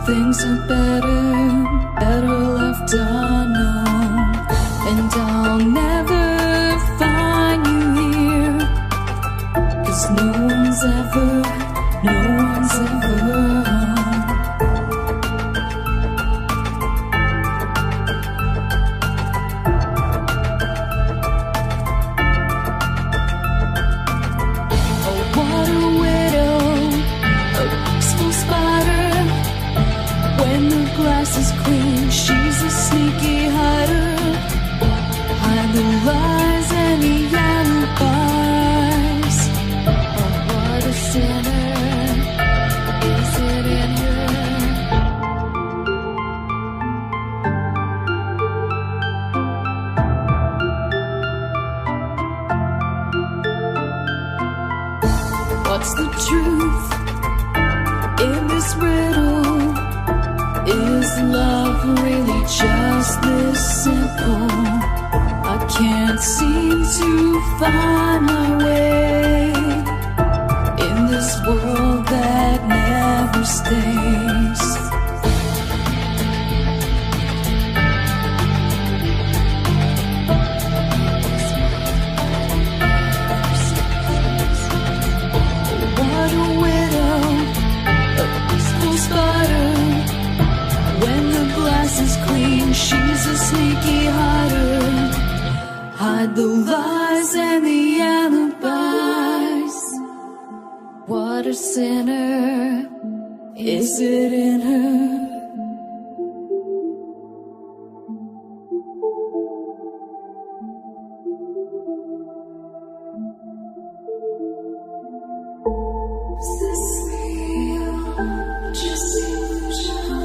things are better left unknown. And I'll never find you here, 'cause no one's ever home. Is clean, she's a sneaky hider. Hide the lies and the alibis. Oh, what a sinner, is it in her? What's the truth in this riddle? Is love really just this simple? I can't seem to find my way in this world that never stays. What a widow, a peaceful spider. When the glass is clean, she's a sneaky hider. Hide the lies and the alibis. What a sinner, is it in her? Is this real? Just illusion.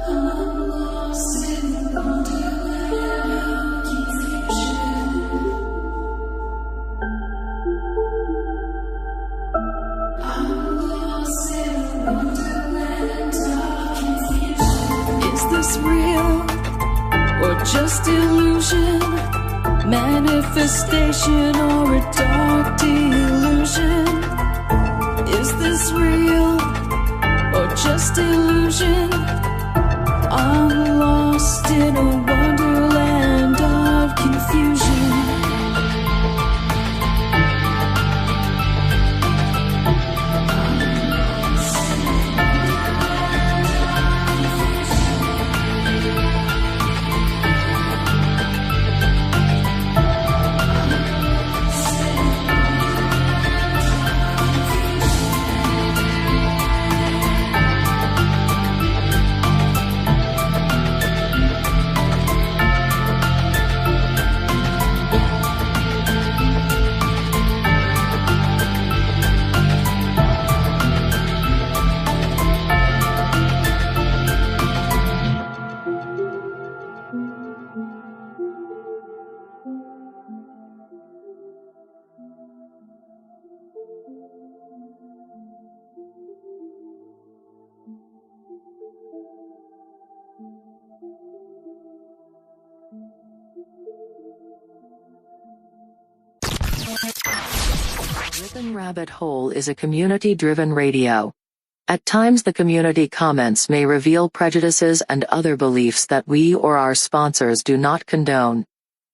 I'm lost in wonderland of confusion. I'm lost in wonderland of confusion. Is this real or just illusion? Manifestation or a dark delusion? Is this real or just illusion? I'm lost in a wonderland of confusion. Rip'n Rabbit Hole is a community-driven radio. At times the community comments may reveal prejudices and other beliefs that we or our sponsors do not condone.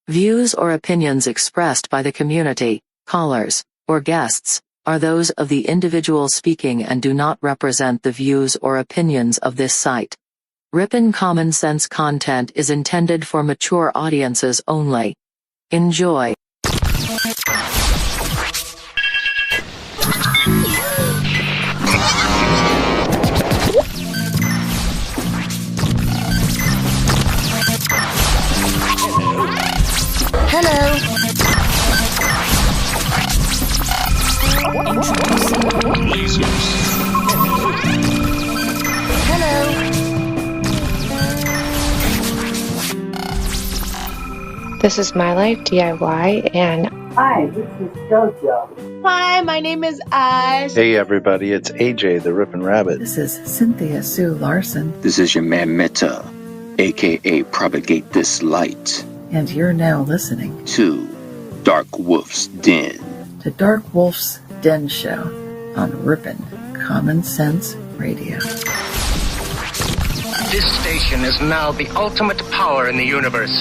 Views or opinions expressed by the community, callers, or guests, are those of the individual speaking and do not represent the views or opinions of this site. Rip'n Common Sense content is intended for mature audiences only. Enjoy. Hello. Hello. This is My Life DIY, and hi, this is JoJo. Hi, my name is Ash. Hey everybody, it's AJ the Rip'n Rabbit. This is Cynthia Sue Larson. This is your man Meta, aka Propagate This Light. And you're now listening to Darkwolf's Den. To Darkwolf's Den Show on Rip'n Common Sense Radio. This station is now the ultimate power in the universe.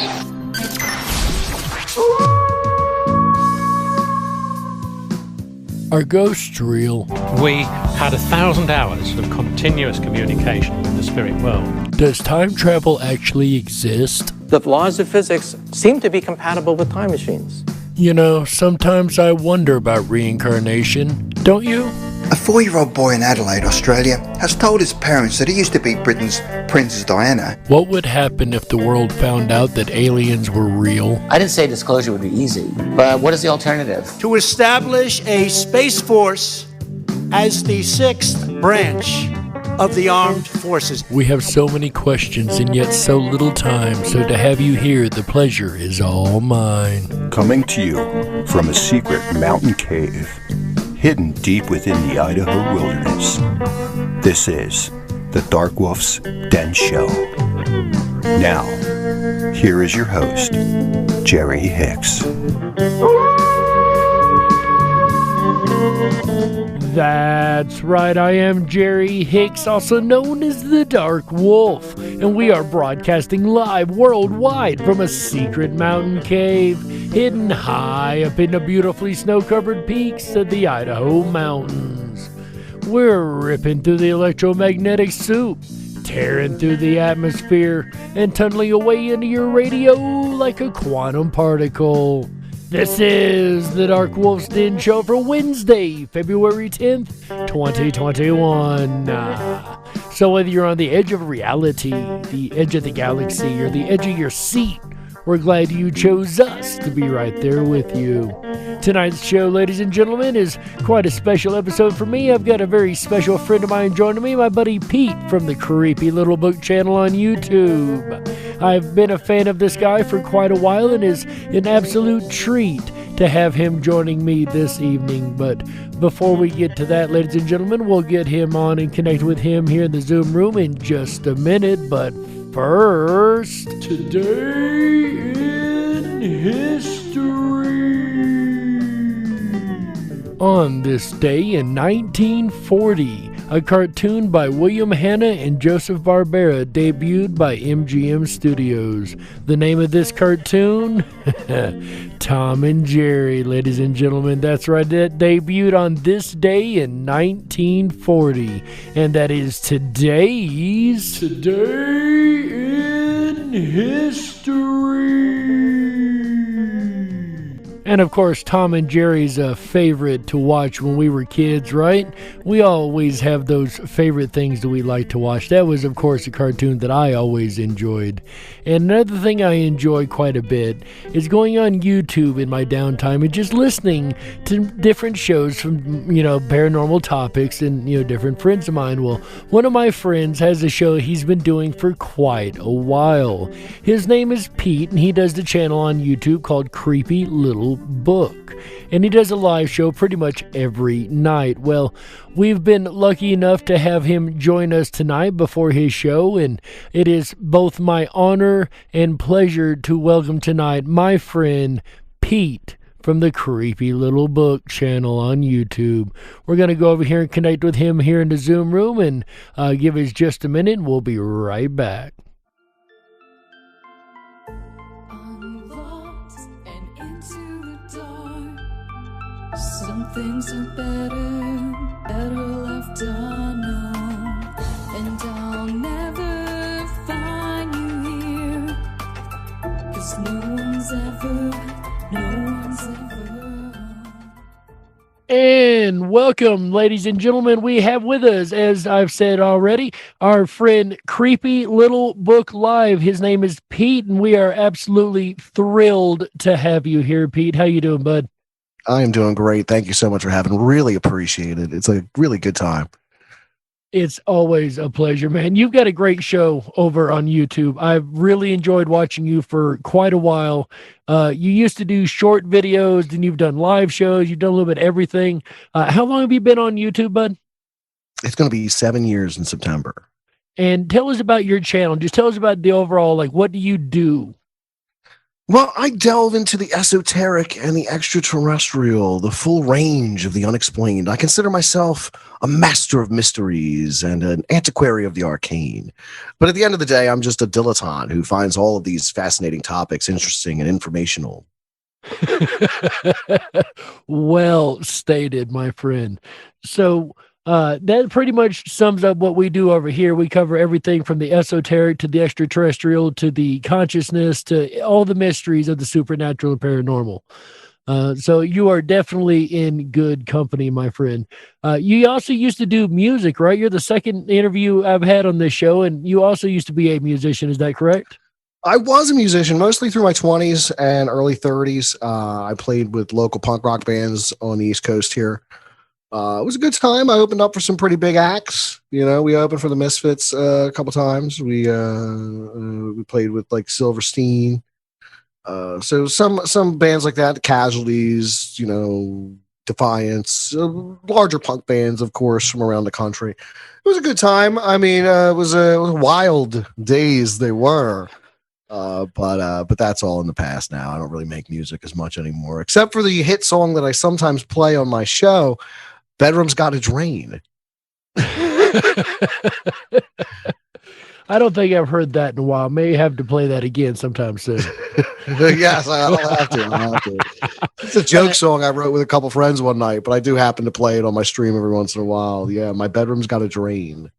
Are ghosts real? We had 1,000 hours of continuous communication with the spirit world. Does time travel actually exist? The laws of physics seem to be compatible with time machines. You know, sometimes I wonder about reincarnation. Don't you? A 4-year-old boy in Adelaide, Australia, has told his parents that he used to be Britain's Princess Diana. What would happen if the world found out that aliens were real? I didn't say disclosure would be easy, but what is the alternative? To establish a space force as the 6th branch of the armed forces. We have so many questions and yet so little time, so to have you here, the pleasure is all mine. Coming to you from a secret mountain cave hidden deep within the Idaho wilderness. This is the Darkwolf's Den Show. Now, here is your host, Jerry Hicks. That's right, I am Jerry Hicks, also known as the Dark Wolf, and we are broadcasting live worldwide from a secret mountain cave hidden high up in the beautifully snow-covered peaks of the Idaho mountains. We're ripping through the electromagnetic soup, tearing through the atmosphere, and tunneling away into your radio like a quantum particle. This is the Darkwolf's Den Show for Wednesday, February 10th, 2021. So whether you're on the edge of reality, the edge of the galaxy, or the edge of your seat, we're glad you chose us to be right there with you. Tonight's show, ladies and gentlemen, is quite a special episode for me. I've got a very special friend of mine joining me, my buddy Pete from the Creepy Little Book channel on YouTube. I've been a fan of this guy for quite a while and is an absolute treat to have him joining me this evening. But before we get to that, ladies and gentlemen, we'll get him on and connect with him here in the Zoom room in just a minute. But first, today in history. On this day in 1940, a cartoon by William Hanna and Joseph Barbera debuted by MGM Studios. The name of this cartoon? Tom and Jerry, ladies and gentlemen. That's right, that debuted on this day in 1940. And that is today's Today in History. And of course, Tom and Jerry's a favorite to watch when we were kids, right? We always have those favorite things that we like to watch. That was, of course, a cartoon that I always enjoyed. And another thing I enjoy quite a bit is going on YouTube in my downtime and just listening to different shows from, paranormal topics and, different friends of mine. Well, one of my friends has a show he's been doing for quite a while. His name is Pete, and he does the channel on YouTube called Creepy Little Book, and he does a live show pretty much every night. Well, we've been lucky enough to have him join us tonight before his show, and it is both my honor and pleasure to welcome tonight my friend Pete from the Creepy Little Book channel on YouTube. We're going to go over here and connect with him here in the Zoom room and give us just a minute, and we'll be right back. Some things are better left unknown. And I'll never find you here, 'cause no one's ever. And welcome, ladies and gentlemen. We have with us, as I've said already, our friend Creepy Little Book Live. His name is Pete, and we are absolutely thrilled to have you here, Pete. How you doing, bud? I am doing great. Thank you so much for having. Really appreciate it. It's a really good time. It's always a pleasure, man. You've got a great show over on YouTube. I've really enjoyed watching you for quite a while. You used to do short videos, then you've done live shows. You've done a little bit of everything. How long have you been on YouTube, bud? It's going to be 7 years in September. And tell us about your channel. Just tell us about the overall, what do you do? Well, I delve into the esoteric and the extraterrestrial, the full range of the unexplained. I consider myself a master of mysteries and an antiquary of the arcane. But at the end of the day, I'm just a dilettante who finds all of these fascinating topics interesting and informational. Well stated, my friend. So that pretty much sums up what we do over here. We cover everything from the esoteric to the extraterrestrial to the consciousness to all the mysteries of the supernatural and paranormal. So you are definitely in good company, my friend. You also used to do music, right? You're the second interview I've had on this show, and you also used to be a musician. Is that correct? I was a musician mostly through my 20s and early 30s. I played with local punk rock bands on the East Coast here. It was a good time. I opened up for some pretty big acts. You know, we opened for the Misfits a couple times. We played with like Silverstein. So some bands like that, Casualties, you know, Defiance, larger punk bands, of course, from around the country. It was a good time. I mean, it was wild days. They were. But that's all in the past now. I don't really make music as much anymore, except for the hit song that I sometimes play on my show, Bedroom's Got a Drain. I don't think I've heard that in a while. May have to play that again sometime soon. Yes, I'll have to. It's a joke song I wrote with a couple friends one night, but I do happen to play it on my stream every once in a while. Yeah, my bedroom's got a drain.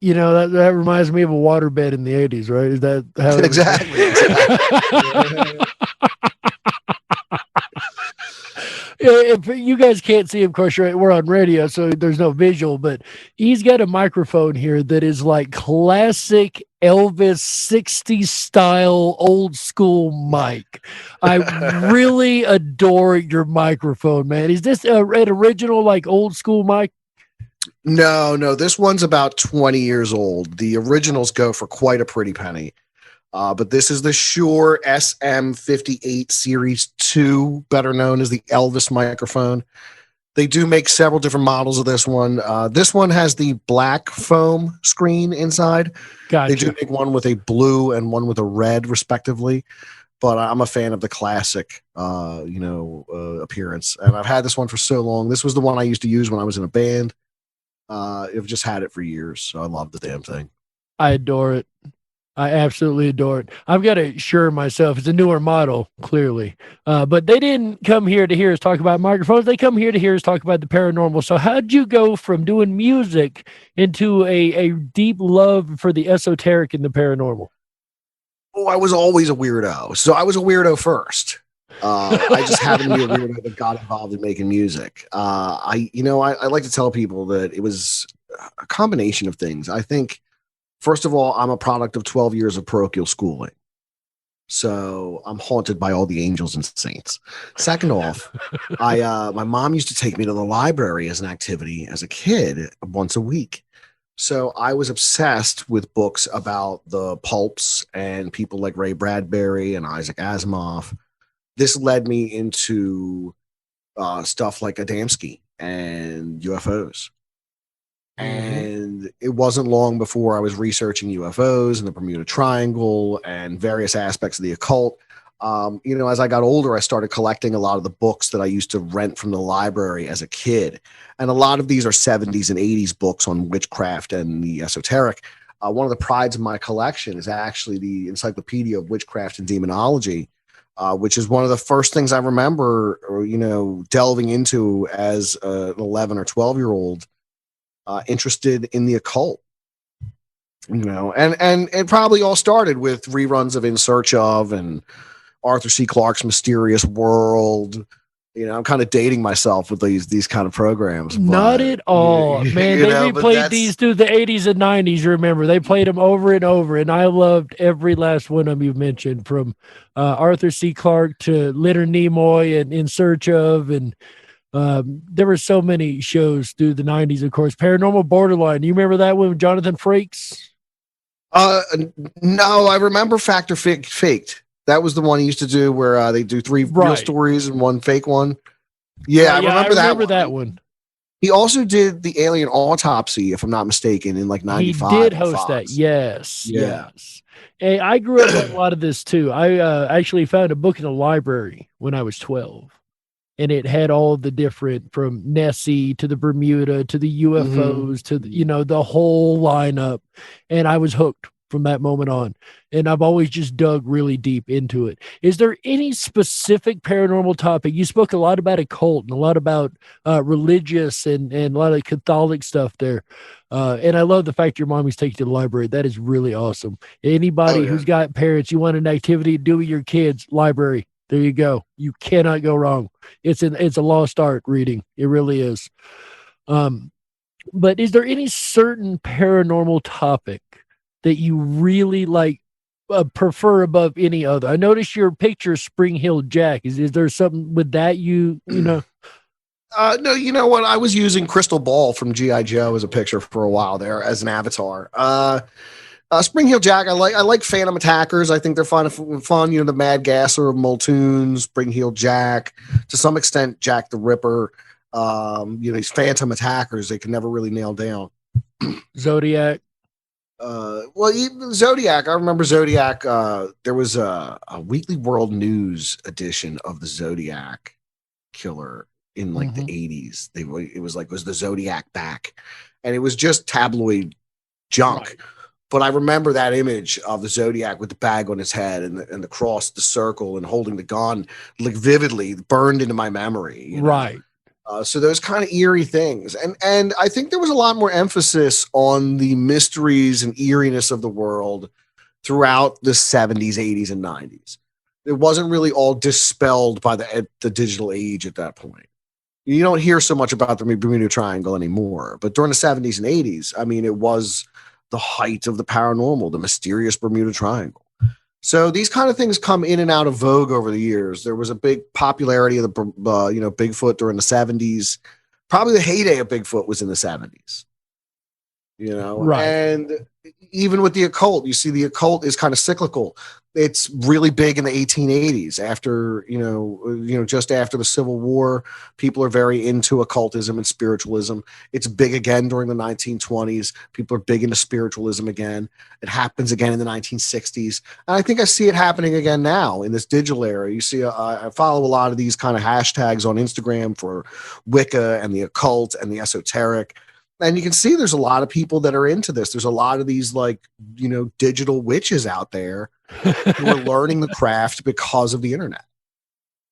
You know, that reminds me of a waterbed in the 80s, right? Is that how exactly? If you guys can't see him, of course, we're on radio, so there's no visual, but he's got a microphone here that is like classic Elvis 60s style old school mic. I really adore your microphone, man. Is this an original, like old school mic? No, this one's about 20 years old. The originals go for quite a pretty penny. But this is the Shure SM58 Series 2, better known as the Elvis microphone. They do make several different models of this one. This one has the black foam screen inside. Gotcha. They do make one with a blue and one with a red, respectively. But I'm a fan of the classic, appearance. And I've had this one for so long. This was the one I used to use when I was in a band. I've just had it for years, so I love the damn thing. I adore it. I absolutely adore it. I've got a Shure myself. It's a newer model, clearly. But they didn't come here to hear us talk about microphones. They come here to hear us talk about the paranormal. So how'd you go from doing music into a deep love for the esoteric and the paranormal? Oh, I was always a weirdo. So I was a weirdo first. I just happened to be a weirdo that got involved in making music. I like to tell people that it was a combination of things. I think, first of all, I'm a product of 12 years of parochial schooling. So I'm haunted by all the angels and saints. Second off, my mom used to take me to the library as an activity as a kid once a week. So I was obsessed with books about the pulps and people like Ray Bradbury and Isaac Asimov. This led me into stuff like Adamski and UFOs. And it wasn't long before I was researching UFOs and the Bermuda Triangle and various aspects of the occult. As I got older, I started collecting a lot of the books that I used to rent from the library as a kid. And a lot of these are 70s and 80s books on witchcraft and the esoteric. One of the prides of my collection is actually the Encyclopedia of Witchcraft and Demonology, which is one of the first things I remember, delving into as an 11 or 12-year-old. Interested in the occult, and it probably all started with reruns of In Search Of and Arthur C. Clarke's Mysterious World. I'm kind of dating myself with these kind of programs. Not at all, man. They replayed these through the 80s and 90s. Remember, they played them over and over, and I loved every last one of them you mentioned, from Arthur C. Clarke to Leonard Nimoy and In Search Of, and there were so many shows through the 90s, of course. Paranormal Borderline. You remember that one with Jonathan Frakes? No, I remember Fact or Faked. That was the one he used to do where they do 3 real stories and 1 fake one. Yeah, I remember that one. He also did the Alien Autopsy, if I'm not mistaken, in like 95. He did host that. Yes. Yeah. Yes. Hey, I grew up on a lot of this too. I actually found a book in the library when I was 12, and it had all the different, from Nessie to the Bermuda to the UFOs to the whole lineup, and I was hooked from that moment on. And I've always just dug really deep into it. Is there any specific paranormal topic? You spoke a lot about occult and a lot about religious and a lot of Catholic stuff there. And I love the fact your mommy's taking you to the library. That is really awesome. Anybody who's got parents, you want an activity to do with your kids, library. There you go. You cannot go wrong. It's a lost art reading. It really is. But is there any certain paranormal topic that you really prefer above any other? I noticed your picture, Spring Hill Jack. Is there something with that you know? No, you know what? I was using Crystal Ball from G.I. Joe as a picture for a while there as an avatar. Spring Hill Jack, I like Phantom Attackers. I think they're fun. The Mad Gasser of Multoon, Spring Hill Jack, to some extent Jack the Ripper. These Phantom Attackers they can never really nail down. Zodiac. Even Zodiac, I remember Zodiac. There was a Weekly World News edition of the Zodiac killer in the 80s. It was the Zodiac back, and it was just tabloid junk. Right. But I remember that image of the Zodiac with the bag on his head and the cross, the circle, and holding the gun, vividly burned into my memory. Right. So those kind of eerie things. And I think there was a lot more emphasis on the mysteries and eeriness of the world throughout the 70s, 80s, and 90s. It wasn't really all dispelled by the digital age at that point. You don't hear so much about the Bermuda Triangle anymore. But during the 70s and 80s, I mean, it was the height of the paranormal, the mysterious Bermuda Triangle. So these kind of things come in and out of vogue over the years. There was a big popularity of the Bigfoot during the 70s. Probably the heyday of Bigfoot was in the 70s. Right. And even with the occult, you see the occult is kind of cyclical. It's really big in the 1880s after, just after the Civil War. People are very into occultism and spiritualism. It's big again during the 1920s. People are big into spiritualism again. It happens again in the 1960s. And I think I see it happening again now in this digital era. You see, I follow a lot of these kind of hashtags on Instagram for Wicca and the occult and the esoteric. And you can see there's a lot of people that are into this. There's a lot of these digital witches out there who are learning the craft because of the internet.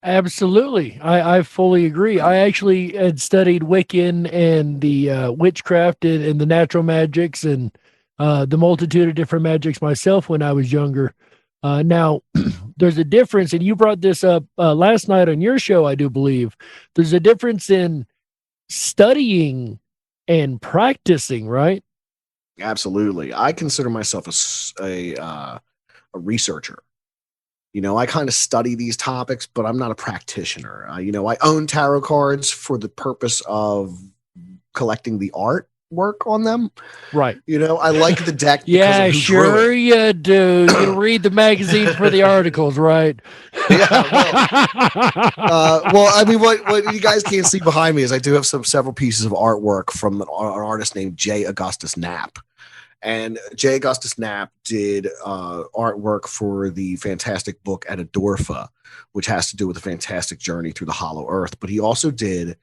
Absolutely. I fully agree. I actually had studied Wiccan and the witchcraft and the natural magics and the multitude of different magics myself when I was younger. Now, there's a difference, and you brought this up last night on your show, I do believe. There's a difference in studying and practicing, right? Absolutely. I consider myself a researcher. I kind of study these topics, but I'm not a practitioner. I own tarot cards for the purpose of collecting the artwork on them. Right. I like the deck. Yeah, sure you do. You read the magazines for the articles, right? Yeah. What you guys can't see behind me is I do have several pieces of artwork from an artist named J. Augustus Knapp. And J. Augustus Knapp did artwork for the fantastic book Etadorfa, which has to do with a fantastic journey through the Hollow Earth. But he also did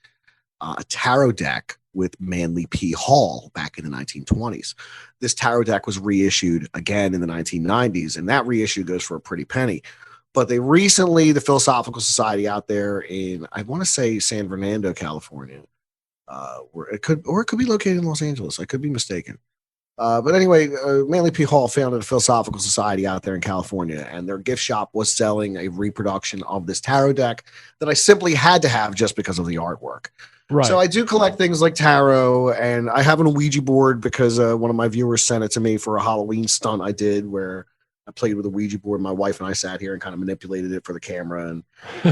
a tarot deck with Manly P. Hall back in the 1920s. This tarot deck was reissued again in the 1990s, and that reissue goes for a pretty penny. But they recently, the Philosophical Society out there in, I want to say San Fernando, California, where it could be located in Los Angeles. I could be mistaken. But anyway, Manly P. Hall founded a Philosophical Society out there in California, and their gift shop was selling a reproduction of this tarot deck that I simply had to have just because of the artwork. Right. So I do collect things like tarot, and I have an Ouija board because one of my viewers sent it to me for a Halloween stunt I did where I played with a Ouija board. My wife and I sat here and kind of manipulated it for the camera, and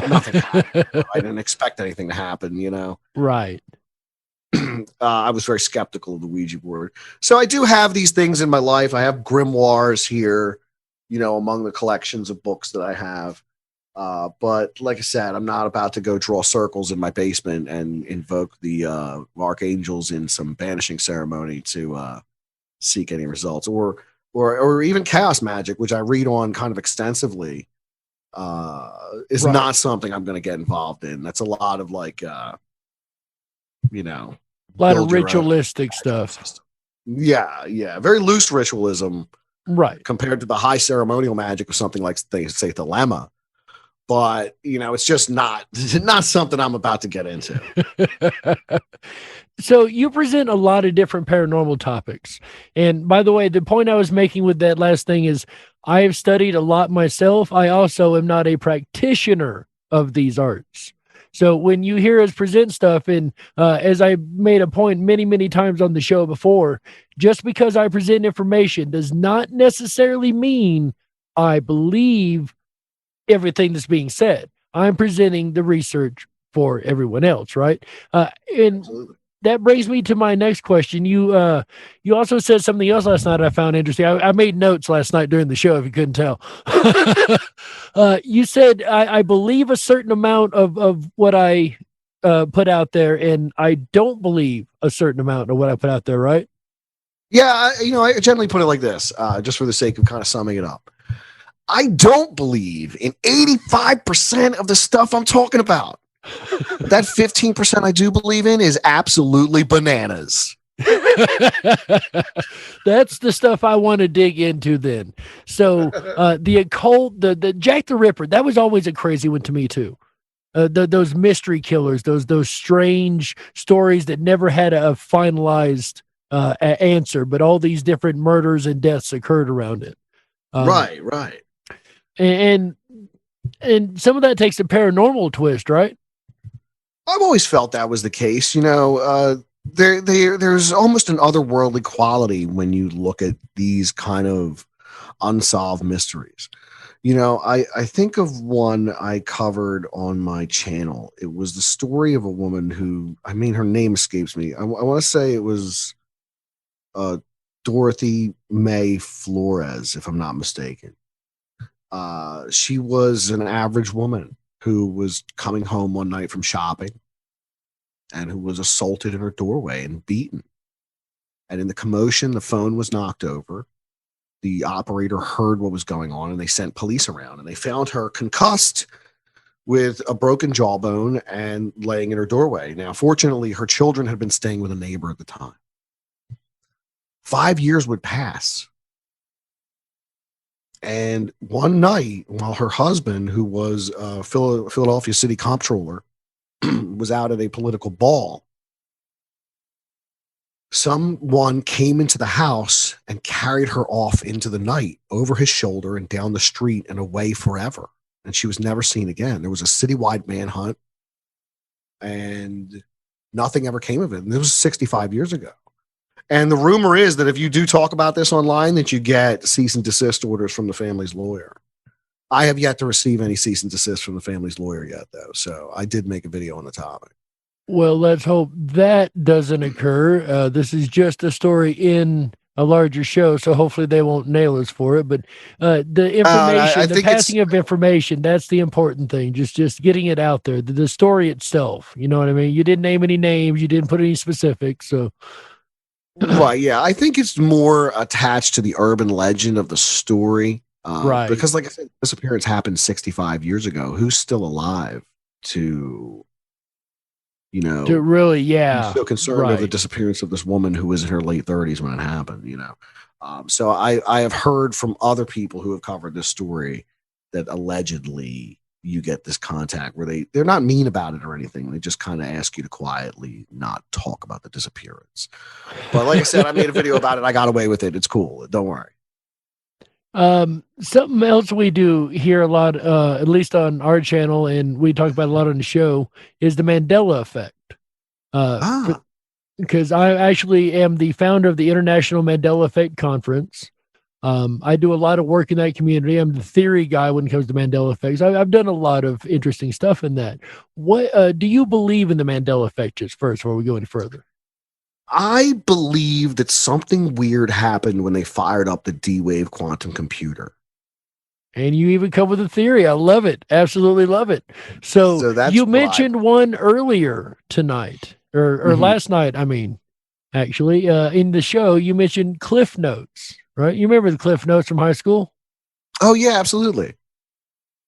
nothing happened. I didn't expect anything to happen, Right. I was very skeptical of the Ouija board. So I do have these things in my life. I have grimoires here, among the collections of books that I have. But like I said, I'm not about to go draw circles in my basement and invoke the archangels in some banishing ceremony to seek any results, or even chaos magic, which I read on kind of extensively, is not something I'm going to get involved in. That's a lot of like, a lot of ritualistic stuff. Yeah, very loose ritualism, right? Compared to the high ceremonial magic of something like, they say, Thelema. But it's just not something I'm about to get into. So you present a lot of different paranormal topics. And by the way, the point I was making with that last thing is I have studied a lot myself. I also am not a practitioner of these arts. So when you hear us present stuff, and as I made a point many, many times on the show before, just because I present information does not necessarily mean I believe everything that's being said. I'm presenting the research for everyone else, right? And Absolutely. That brings me to my next question. You also said something else last night I found interesting. I made notes last night during the show, if you couldn't tell. You said, I believe a certain amount of what I put out there, and I don't believe a certain amount of what I put out there, right? Yeah, I generally put it like this, just for the sake of kind of summing it up. I don't believe in 85% of the stuff I'm talking about. That 15% I do believe in is absolutely bananas. That's the stuff I want to dig into then. So the occult, the Jack the Ripper, that was always a crazy one to me too. Those mystery killers, those strange stories that never had a finalized answer, but all these different murders and deaths occurred around it. Right. And some of that takes a paranormal twist, right? I've always felt that was the case. There's almost an otherworldly quality when you look at these kind of unsolved mysteries. I think of one I covered on my channel. It was the story of a woman who, her name escapes me. I want to say it was Dorothy May Flores, if I'm not mistaken. She was an average woman who was coming home one night from shopping and who was assaulted in her doorway and beaten. And in the commotion, the phone was knocked over. The operator heard what was going on, and they sent police around, and they found her concussed with a broken jawbone and laying in her doorway. Now, fortunately, her children had been staying with a neighbor at the time. 5 years would pass. And one night, while her husband, who was Philadelphia City Comptroller, was out at a political ball, someone came into the house and carried her off into the night over his shoulder and down the street and away forever. And she was never seen again. There was a citywide manhunt, and nothing ever came of it. And this was 65 years ago. And the rumor is that if you do talk about this online, that you get cease and desist orders from the family's lawyer. I have yet to receive any cease and desist from the family's lawyer yet, though. So I did make a video on the topic. Well, let's hope that doesn't occur. This is just a story in a larger show, so hopefully they won't nail us for it. But the information, the passing of information, that's the important thing. Just getting it out there. The story itself, you know what I mean? You didn't name any names. You didn't put any specifics. So. Right, yeah. I think it's more attached to the urban legend of the story. Right. Because, like I said, disappearance happened 65 years ago. Who's still alive to really, yeah. be so concerned of the disappearance of this woman who was in her late 30s when it happened, So I have heard from other people who have covered this story that allegedly you get this contact where they're not mean about it or anything. They just kind of ask you to quietly not talk about the disappearance. But like I said, I made a video about it. I got away with it. It's cool. Don't worry. Something else we do here a lot, at least on our channel, and we talk about a lot on the show, is the Mandela effect. Because I actually am the founder of the International Mandela Effect Conference. I do a lot of work in that community. I'm the theory guy when it comes to Mandela effects. I've done a lot of interesting stuff in that. What do you believe in the Mandela effect, just first, before we go any further? I believe that something weird happened when they fired up the D-Wave quantum computer. And you even come with a theory. I love it. Absolutely love it. So that's you mentioned one earlier tonight or last night. I mean, actually, in the show, you mentioned Cliff Notes, right? You remember the Cliff Notes from high school? Oh yeah, absolutely.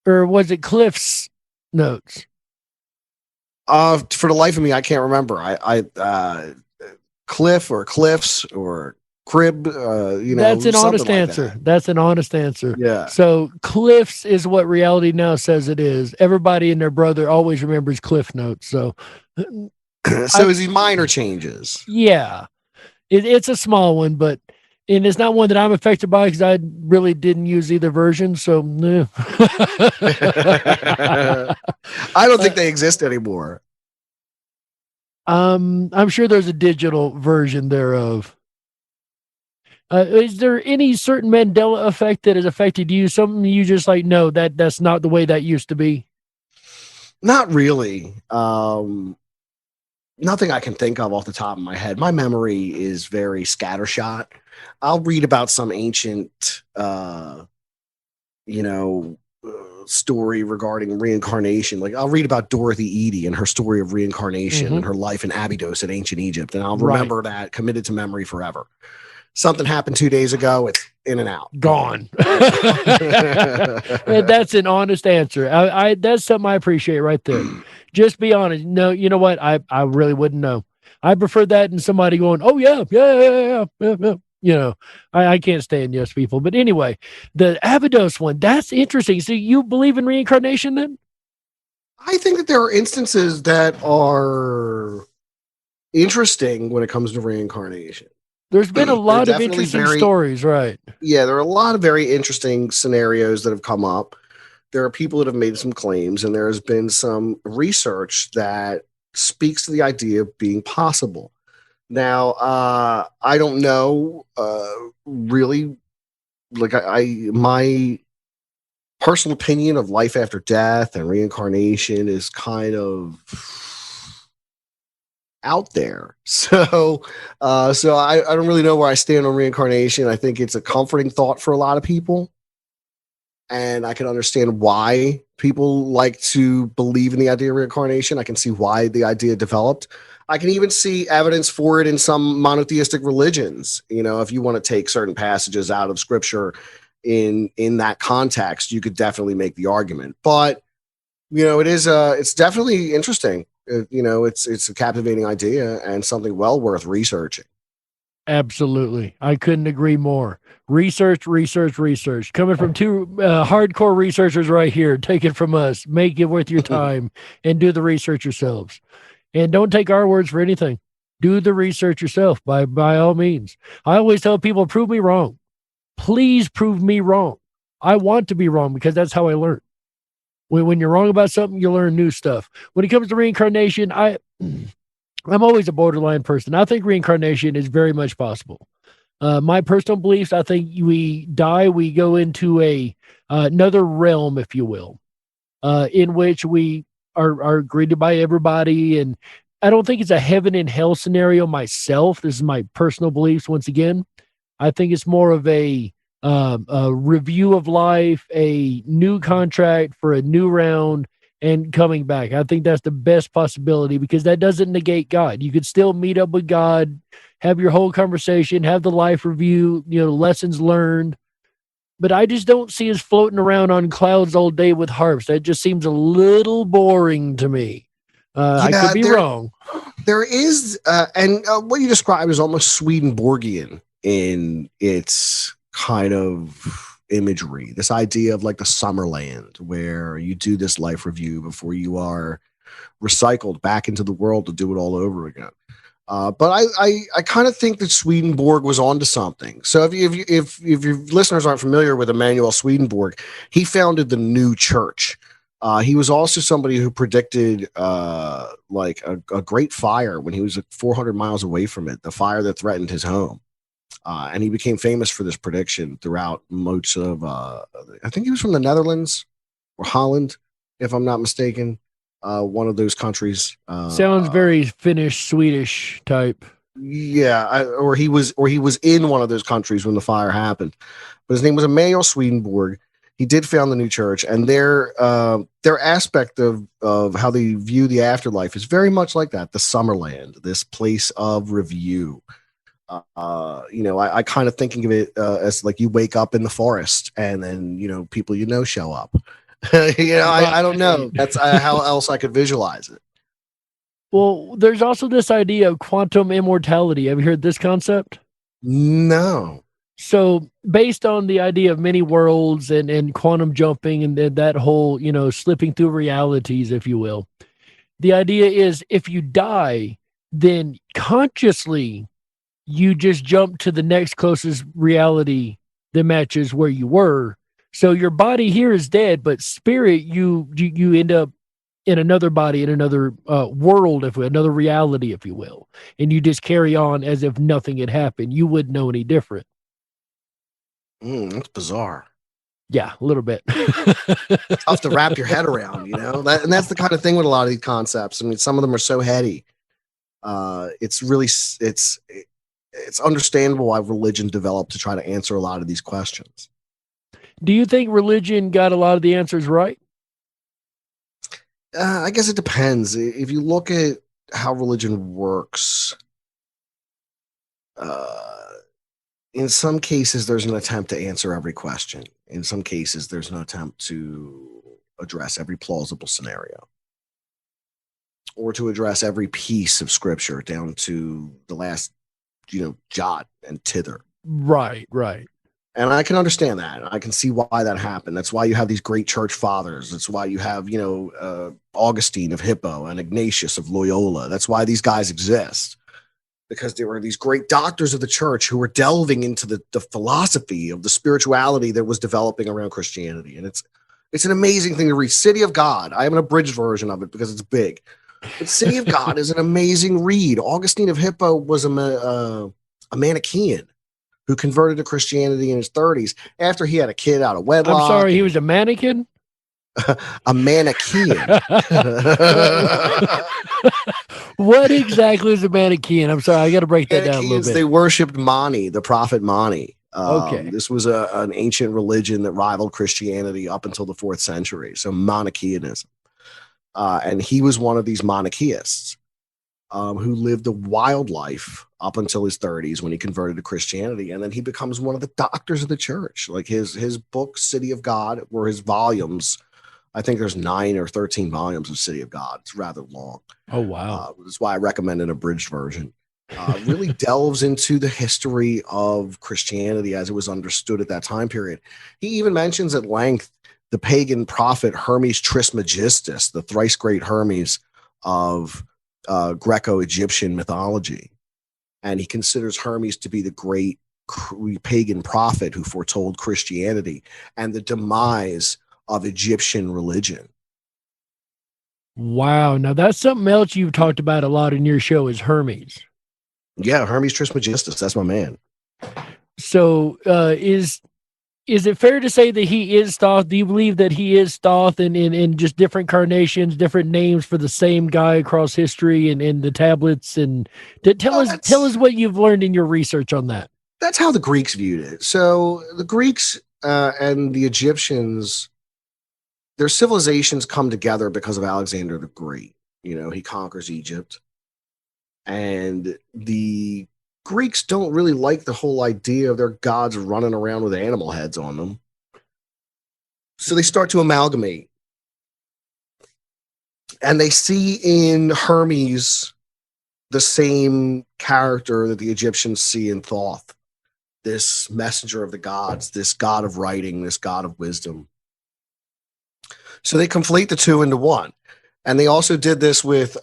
Or was it Cliff's Notes? For the life of me, I can't remember. Cliff or Cliffs or Crib, That's an honest answer. That's an honest answer. Yeah. So Cliffs is what reality now says it is. Everybody and their brother always remembers Cliff Notes. So is he minor changes? Yeah. It's a small one, but it's not one that I'm affected by because I really didn't use either version. So I don't think they exist anymore. I'm sure there's a digital version thereof. Is there any certain Mandela effect that has affected you? Something you just like, no, that's not the way that used to be? Not really. Nothing I can think of off the top of my head. My memory is very scattershot. I'll read about some ancient, story regarding reincarnation. Like I'll read about Dorothy Eady and her story of reincarnation and her life in Abydos in ancient Egypt. And I'll remember that committed to memory forever. Something happened 2 days ago. It's in and out. Gone. That's an honest answer. I that's something I appreciate right there. Just be honest. No, you know what? I really wouldn't know. I prefer that than somebody going, oh yeah. I can't stand yes people. But anyway, the Abydos one, that's interesting. So you believe in reincarnation then? I think that there are instances that are interesting when it comes to reincarnation. There's been a lot of interesting stories, right? Yeah, there are a lot of very interesting scenarios that have come up. There are people that have made some claims, and there has been some research that speaks to the idea of being possible. Now, I don't know, really, like my personal opinion of life after death and reincarnation is kind of out there. So I don't really know where I stand on reincarnation. I think it's a comforting thought for a lot of people. And I can understand why people like to believe in the idea of reincarnation. I can see why the idea developed. I can even see evidence for it in some monotheistic religions. If you want to take certain passages out of scripture in that context, you could definitely make the argument. But, it's definitely interesting. It's a captivating idea and something well worth researching. Absolutely. I couldn't agree more. Research. Coming from two hardcore researchers right here. Take it from us. Make it worth your time and do the research yourselves. And don't take our words for anything. Do the research yourself by all means. I always tell people, prove me wrong. Please prove me wrong. I want to be wrong because that's how I learn. When you're wrong about something, you learn new stuff. When it comes to reincarnation, I'm always a borderline person. I think reincarnation is very much possible. My personal beliefs, I think we die, we go into another realm, if you will, in which we are greeted by everybody. And I don't think it's a heaven and hell scenario myself. This is my personal beliefs. Once again, I think it's more of a review of life, a new contract for a new round, and coming back. I think that's the best possibility because that doesn't negate God. You could still meet up with God, have your whole conversation, have the life review, lessons learned. But I just don't see us floating around on clouds all day with harps. That just seems a little boring to me. I could be wrong. There is, and what you described is almost Swedenborgian in its kind of imagery. This idea of like the Summerland, where you do this life review before you are recycled back into the world to do it all over again. But I kind of think that Swedenborg was onto something. So if your listeners aren't familiar with Emanuel Swedenborg, he founded the New Church. He was also somebody who predicted like a great fire when he was 400 miles away from it, the fire that threatened his home. And he became famous for this prediction throughout most of, I think he was from the Netherlands or Holland, if I'm not mistaken. One of those countries. Sounds very Finnish, Swedish type. Yeah, or he was in one of those countries when the fire happened. But his name was Emanuel Swedenborg. He did found the new church, and their aspect of how they view the afterlife is very much like that. The Summerland, this place of review. I kind of thinking of it as like you wake up in the forest, and then people show up. I don't know. That's how else I could visualize it. Well, there's also this idea of quantum immortality. Have you heard this concept? No. So based on the idea of many worlds and quantum jumping and that whole, slipping through realities, if you will, the idea is if you die, then consciously you just jump to the next closest reality that matches where you were. So your body here is dead, but spirit, you end up in another body, in another world, another reality, if you will. And you just carry on as if nothing had happened. You wouldn't know any different. That's bizarre. Yeah, a little bit. Tough to wrap your head around, and that's the kind of thing with a lot of these concepts. I mean, some of them are so heady. It's really, it's understandable why religion developed to try to answer a lot of these questions. Do you think religion got a lot of the answers right? I guess it depends. If you look at how religion works, in some cases, there's an attempt to answer every question. In some cases, there's an attempt to address every plausible scenario or to address every piece of scripture down to the last, jot and tither. Right. And I can understand that. I can see why that happened. That's why you have these great church fathers. That's why you have, Augustine of Hippo and Ignatius of Loyola. That's why these guys exist. Because there were these great doctors of the church who were delving into the philosophy of the spirituality that was developing around Christianity. And it's an amazing thing to read. City of God. I have an abridged version of it because it's big. But City of God is an amazing read. Augustine of Hippo was a Manichaean who converted to Christianity in his 30s after he had a kid out of wedlock. I'm sorry, he was a mannequin? A Manichaean. What exactly is a Manichaean? I'm sorry, I got to break that down a little bit. They worshipped Mani, the prophet Mani. Okay. This was an ancient religion that rivaled Christianity up until the 4th century. So Manichaeanism. And he was one of these Manichaeists who lived a wild life up until his 30s when he converted to Christianity. And then he becomes one of the doctors of the church. Like his book, City of God, were his volumes. I think there's 9 or 13 volumes of City of God. It's rather long. Oh, wow. That's why I recommend an abridged version. Really delves into the history of Christianity as it was understood at that time period. He even mentions at length the pagan prophet Hermes Trismegistus, the thrice great Hermes of Greco-Egyptian mythology. And he considers Hermes to be the great pagan prophet who foretold Christianity and the demise of Egyptian religion. Wow. Now that's something else you've talked about a lot in your show is Hermes. Yeah, Hermes Trismegistus. That's my man. So is it fair to say that he is Thoth? Do you believe that he is Thoth in just different carnations, different names for the same guy across history and in the tablets? And tell us what you've learned in your research on that. That's how the Greeks viewed it. So the Greeks and the Egyptians, their civilizations come together because of Alexander the Great. He conquers Egypt. And the Greeks don't really like the whole idea of their gods running around with animal heads on them. So they start to amalgamate. And they see in Hermes the same character that the Egyptians see in Thoth. This messenger of the gods, this god of writing, this god of wisdom. So they conflate the two into one. And they also did this with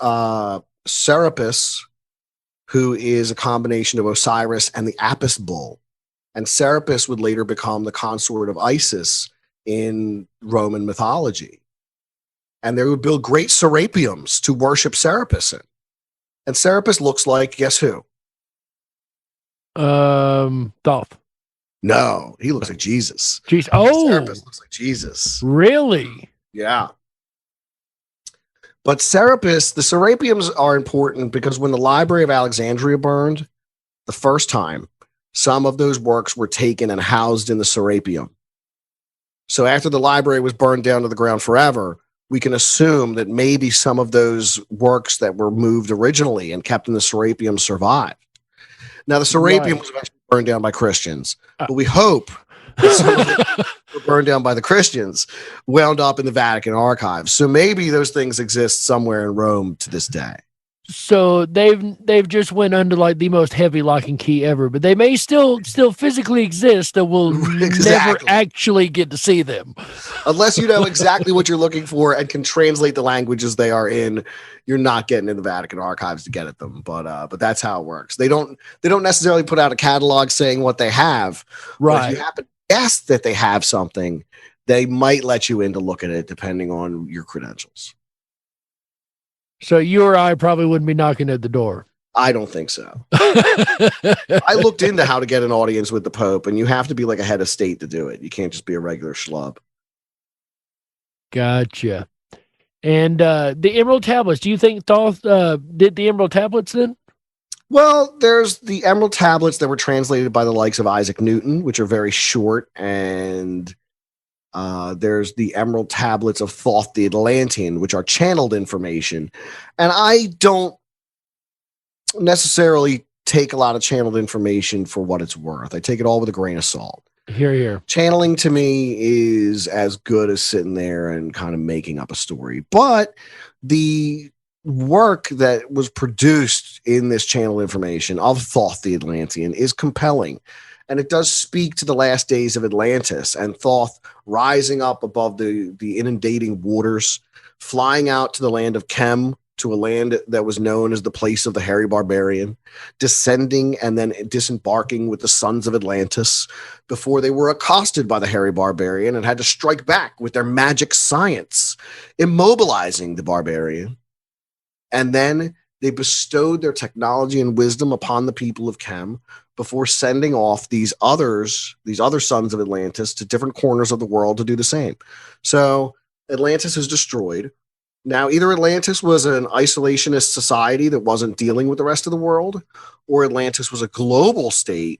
Serapis, who is a combination of Osiris and the Apis bull. And Serapis would later become the consort of Isis in Roman mythology. And they would build great serapeums to worship Serapis in. And Serapis looks like, guess who? Thoth. No, he looks like Jesus. Jesus. Oh, Serapis looks like Jesus. Really? Yeah. But Serapis, the serapeums are important because when the Library of Alexandria burned the first time, some of those works were taken and housed in the serapeum. So after the library was burned down to the ground forever, we can assume that maybe some of those works that were moved originally and kept in the Serapeum survived. Now, the Serapeum was eventually burned down by Christians, but we hope that some of it were burned down by the Christians wound up in the Vatican archives. So maybe those things exist somewhere in Rome to this day. So they've just went under like the most heavy lock and key ever, but they may still physically exist, and we'll never actually get to see them. Unless you know exactly what you're looking for and can translate the languages they are in, you're not getting in the Vatican archives to get at them. But that's how it works. They don't necessarily put out a catalog saying what they have. Right. If you happen to guess that they have something, they might let you in to look at it depending on your credentials. So you or I probably wouldn't be knocking at the door. I don't think so. I looked into how to get an audience with the Pope, and you have to be like a head of state to do it. You can't just be a regular schlub. Gotcha. And the Emerald Tablets, do you think Thoth did the Emerald Tablets then? Well, there's the Emerald Tablets that were translated by the likes of Isaac Newton, which are very short, and there's the Emerald Tablets of Thoth the Atlantean, which are channeled information. And I don't necessarily take a lot of channeled information for what it's worth. I take it all with a grain of salt. Here. Channeling to me is as good as sitting there and kind of making up a story. But the work that was produced in this channeled information of Thoth the Atlantean is compelling. And it does speak to the last days of Atlantis and Thoth rising up above the inundating waters, flying out to the land of Kem, to a land that was known as the place of the hairy barbarian, descending and then disembarking with the sons of Atlantis before they were accosted by the hairy barbarian and had to strike back with their magic science, immobilizing the barbarian. And then they bestowed their technology and wisdom upon the people of Kem before sending off these other sons of Atlantis to different corners of the world to do the same. So Atlantis is destroyed. Now, either Atlantis was an isolationist society that wasn't dealing with the rest of the world, or Atlantis was a global state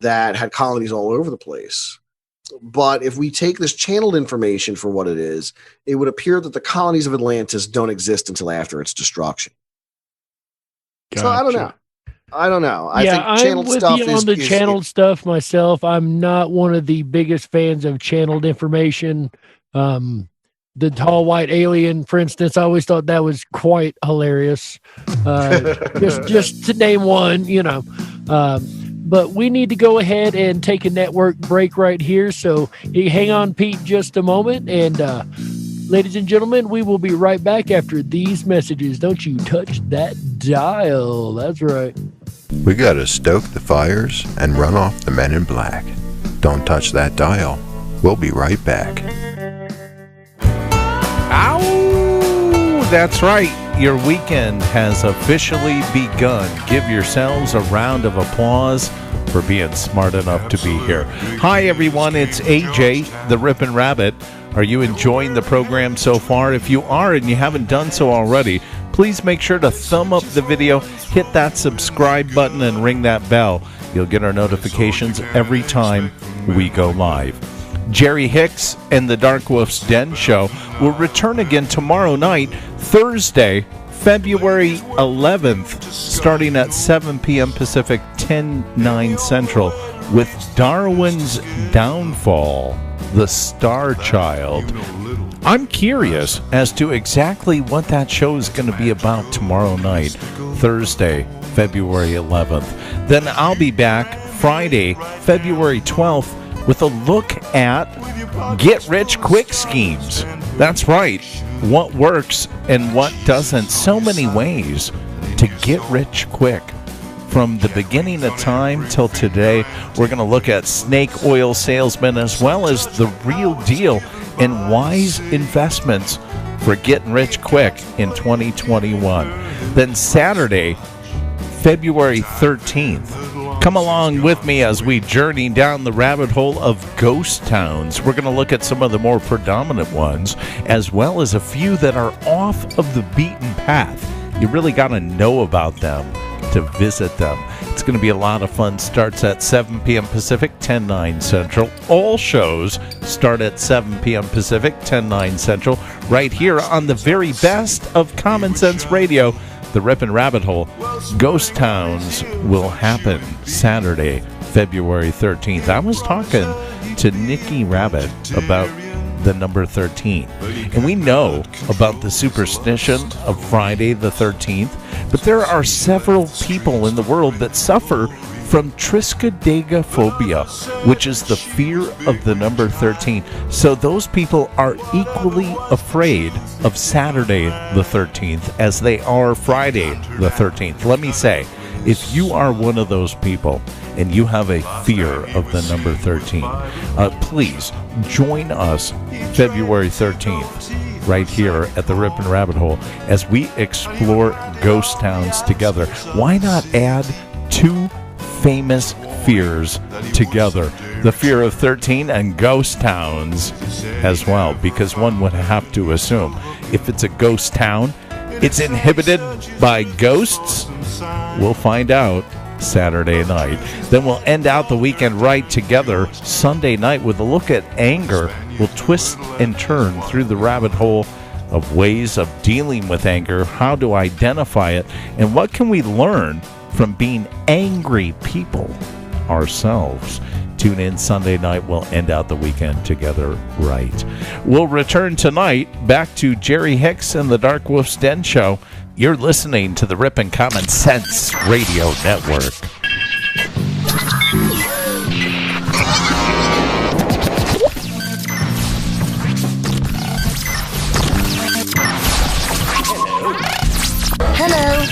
that had colonies all over the place. But if we take this channeled information for what it is, it would appear that the colonies of Atlantis don't exist until after its destruction. Gotcha. So I don't know. I think channeled I'm with stuff you on the channeled stuff myself. I'm not one of the biggest fans of channeled information. The tall white alien, for instance, I always thought that was quite hilarious. Just to name one, But we need to go ahead and take a network break right here. So you hang on, Pete, just a moment. And ladies and gentlemen, we will be right back after these messages. Don't you touch that dial. That's right. We got to stoke the fires and run off the men in black. Don't touch that dial. We'll be right back. Ow! That's right. Your weekend has officially begun. Give yourselves a round of applause for being smart enough to be here. Hi, everyone. It's AJ, the Rippin' Rabbit. Are you enjoying the program so far? If you are and you haven't done so already, please make sure to thumb up the video, hit that subscribe button, and ring that bell. You'll get our notifications every time we go live. Jerry Hicks and the Darkwolf's Den Show will return again tomorrow night, Thursday, February 11th, starting at 7 p.m. Pacific, 10/9 Central, with Darwin's Downfall, the Star Child. I'm curious as to exactly what that show is going to be about tomorrow night, Thursday, February 11th. Then I'll be back Friday, February 12th, with a look at get-rich-quick schemes. That's right. What works and what doesn't. So many ways to get rich quick. From the beginning of time till today, we're going to look at snake oil salesmen as well as the real deal and wise investments for getting rich quick in 2021. Then Saturday, February 13th, come along with me as we journey down the rabbit hole of ghost towns. We're going to look at some of the more predominant ones, as well as a few that are off of the beaten path. You really got to know about them to visit them. It's going to be a lot of fun. Starts at 7 p.m. Pacific, 10/9 Central. All shows start at 7 p.m. Pacific, 10/9 Central, right here on the very best of Common Sense Radio, the Rippin' Rabbit Hole. Ghost Towns will happen Saturday, February 13th. I was talking to Nikki Rabbit about the number 13. And we know about the superstition of Friday the 13th, but there are several people in the world that suffer from triskaidekaphobia, which is the fear of the number 13. So those people are equally afraid of Saturday the 13th as they are Friday the 13th. Let me say, if you are one of those people and you have a fear of the number 13, please join us February 13th right here at the Rippin' Rabbit Hole as we explore ghost towns together. Why not add two famous fears together? The fear of 13 and ghost towns as well, because one would have to assume if it's a ghost town, it's inhibited by ghosts. We'll find out Saturday night. Then we'll end out the weekend right together Sunday night with a look at anger. We'll twist and turn through the rabbit hole of ways of dealing with anger, how to identify it, and what can we learn from being angry people ourselves. Tune in Sunday night. We'll end out the weekend together right. We'll return tonight back to Jerry Hicks and the Darkwolf's Den Show. You're listening to the Rippin' Common Sense Radio Network. Hello.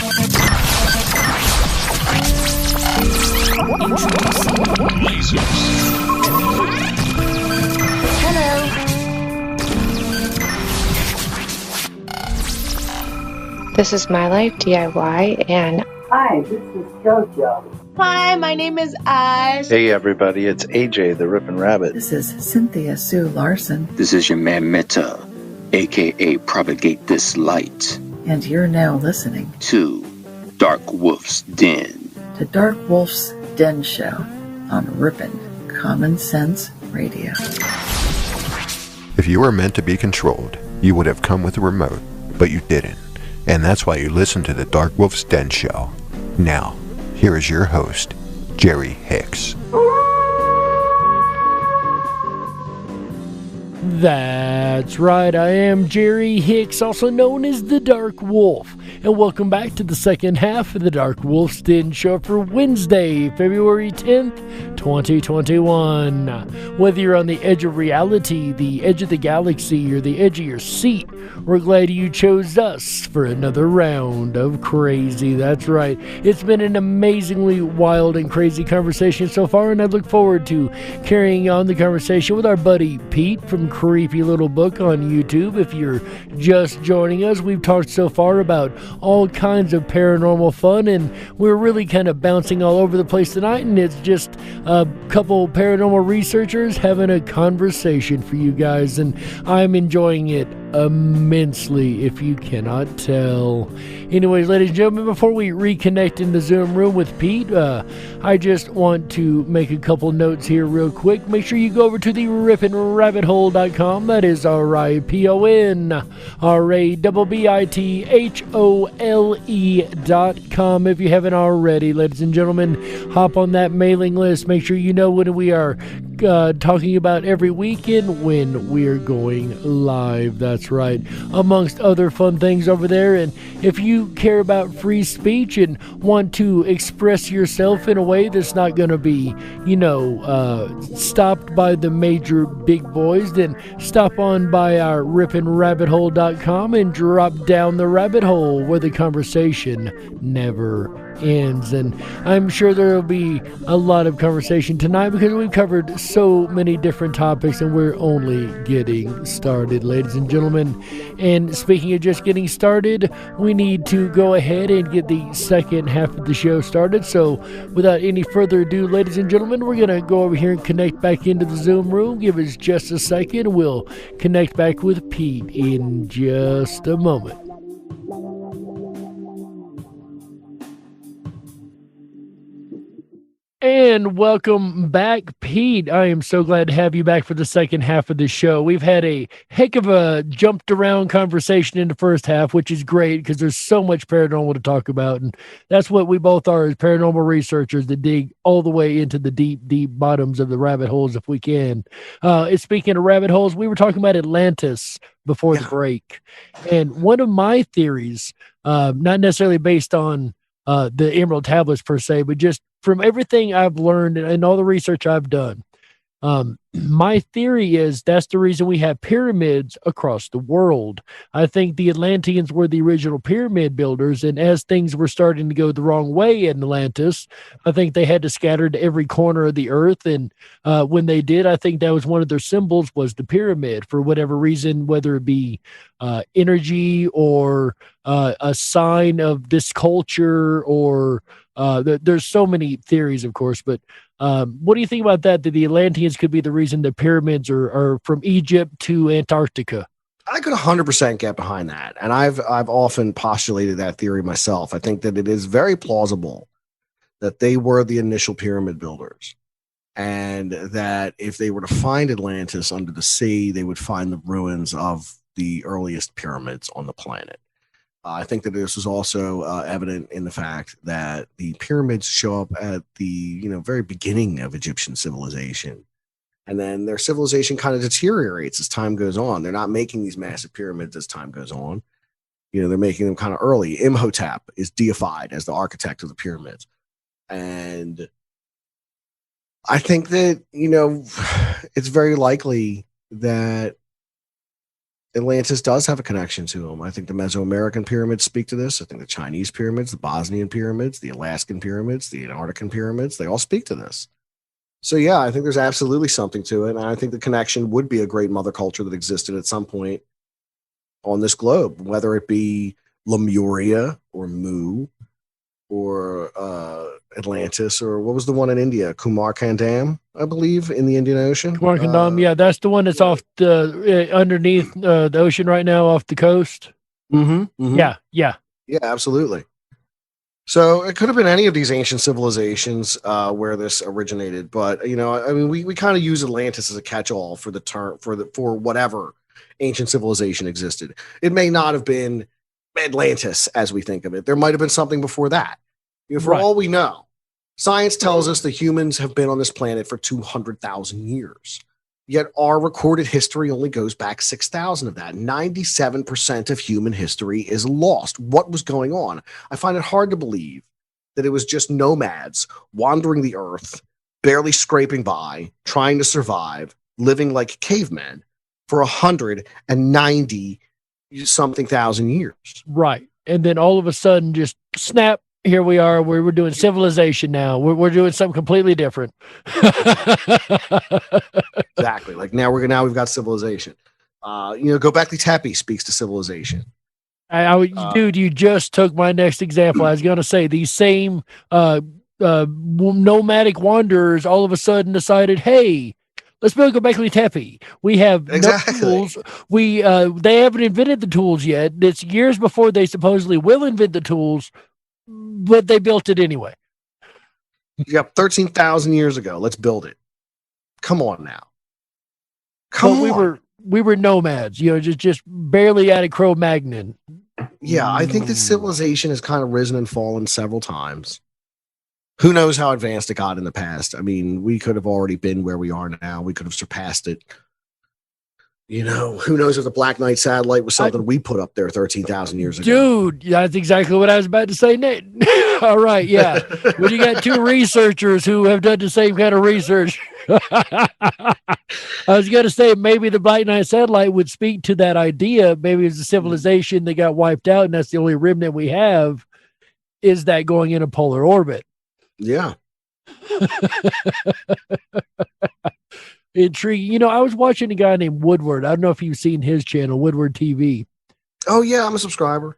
This is My Life DIY, and hi, this is JoJo. Hi, my name is Ash. Hey everybody, it's AJ the Rippin' Rabbit. This is Cynthia Sue Larson. This is your man Meta, aka Propagate This Light. And you're now listening to Darkwolf's Den. The Darkwolf's Den Show on Rippin' Common Sense Radio. If you were meant to be controlled, you would have come with a remote, but you didn't. And that's why you listen to the Darkwolf's Den Show. Now, here is your host, Jerry Hicks. That's right, I am Jerry Hicks, also known as the Dark Wolf, and welcome back to the second half of the Darkwolf's Den Show for Wednesday, February 10th, 2021. Whether you're on the edge of reality, the edge of the galaxy, or the edge of your seat, we're glad you chose us for another round of crazy. That's right, it's been an amazingly wild and crazy conversation so far, and I look forward to carrying on the conversation with our buddy Pete from Creepy Little Book on YouTube. If you're just joining us, we've talked so far about all kinds of paranormal fun, and we're really kind of bouncing all over the place tonight, and it's just a couple paranormal researchers having a conversation for you guys, and I'm enjoying it immensely, if you cannot tell. Anyways, ladies and gentlemen, before we reconnect in the Zoom room with Pete, I just want to make a couple notes here real quick. Make sure you go over to the rippinrabbithole.com. That is RIPONRABBITHOLE.com. If you haven't already, ladies and gentlemen, hop on that mailing list. Make sure you know when we are talking about every weekend when we're going live. That's right, amongst other fun things over there. And if you care about free speech and want to express yourself in a way that's not going to be, stopped by the major big boys, then stop on by our rippinrabbithole.com and drop down the rabbit hole where the conversation never ends. And I'm sure there will be a lot of conversation tonight because we've covered so many different topics and we're only getting started, ladies and gentlemen. And speaking of just getting started, we need to go ahead and get the second half of the show started. So without any further ado, ladies and gentlemen, we're going to go over here and connect back into the Zoom room. Give us just a second. We'll connect back with Pete in just a moment. And welcome back, Pete. I am so glad to have you back for the second half of the show. We've had a heck of a jumped around conversation in the first half, which is great because there's so much paranormal to talk about. And that's what we both are, as paranormal researchers that dig all the way into the deep, deep bottoms of the rabbit holes if we can. Speaking of rabbit holes, we were talking about Atlantis before the break. And one of my theories, not necessarily based on the Emerald Tablets per se, but just from everything I've learned and all the research I've done, my theory is that's the reason we have pyramids across the world. I think the Atlanteans were the original pyramid builders, and as things were starting to go the wrong way in Atlantis, I think they had to scatter to every corner of the earth, and when they did, I think that was one of their symbols was the pyramid for whatever reason, whether it be energy or a sign of this culture or there's so many theories, of course, but what do you think about that the Atlanteans could be the reason the pyramids are from Egypt to Antarctica? I could 100% get behind that. And I've often postulated that theory myself. I think that it is very plausible that they were the initial pyramid builders. And that if they were to find Atlantis under the sea, they would find the ruins of the earliest pyramids on the planet. I think that this was also evident in the fact that the pyramids show up at the very beginning of Egyptian civilization, and then their civilization kind of deteriorates as time goes on. They're not making these massive pyramids as time goes on. They're making them kind of early. Imhotep is deified as the architect of the pyramids, and I think that it's very likely that Atlantis does have a connection to them. I think the Mesoamerican pyramids speak to this. I think the Chinese pyramids, the Bosnian pyramids, the Alaskan pyramids, the Antarctican pyramids, they all speak to this. So yeah, I think there's absolutely something to it. And I think the connection would be a great mother culture that existed at some point on this globe, whether it be Lemuria or Mu or Atlantis, or what was the one in India? Kumarkandam, I believe, in the Indian Ocean. Kumarkandam, yeah, that's the one that's off the underneath the ocean right now, off the coast. Mm-hmm. Yeah, absolutely. So it could have been any of these ancient civilizations where this originated, but we kind of use Atlantis as a catch-all for the term for whatever ancient civilization existed. It may not have been Atlantis as we think of it. There might have been something before that. For all we know, science tells us that humans have been on this planet for 200,000 years. Yet our recorded history only goes back 6,000 of that. 97% of human history is lost. What was going on? I find it hard to believe that it was just nomads wandering the earth, barely scraping by, trying to survive, living like cavemen for 190 something thousand years. Right. And then all of a sudden, just snap, here we are. We're doing civilization now. We're doing something completely different. Exactly. Like now we've got civilization. Göbekli Tepe speaks to civilization. Dude, you just took my next example. I was going to say these same nomadic wanderers all of a sudden decided, hey, let's build Göbekli Tepe. We have no tools. They haven't invented the tools yet. It's years before they supposedly will invent the tools, but they built it anyway. Yep, 13,000 years ago. Let's build it. Come on now. Come on. We were nomads, just barely out of Cro-Magnon. Yeah, I think that civilization has kind of risen and fallen several times. Who knows how advanced it got in the past? I mean, we could have already been where we are now. We could have surpassed it. Who knows if the Black Knight satellite was something we put up there 13,000 years ago. Dude, that's exactly what I was about to say, Nate. All right, yeah. When you got two researchers who have done the same kind of research. I was going to say maybe the Black Knight satellite would speak to that idea. Maybe it's a civilization that got wiped out, and that's the only remnant we have, is that going in a polar orbit. Yeah. Intriguing. I was watching a guy named Woodward. I don't know if you've seen his channel, Woodward TV. Oh, yeah, I'm a subscriber.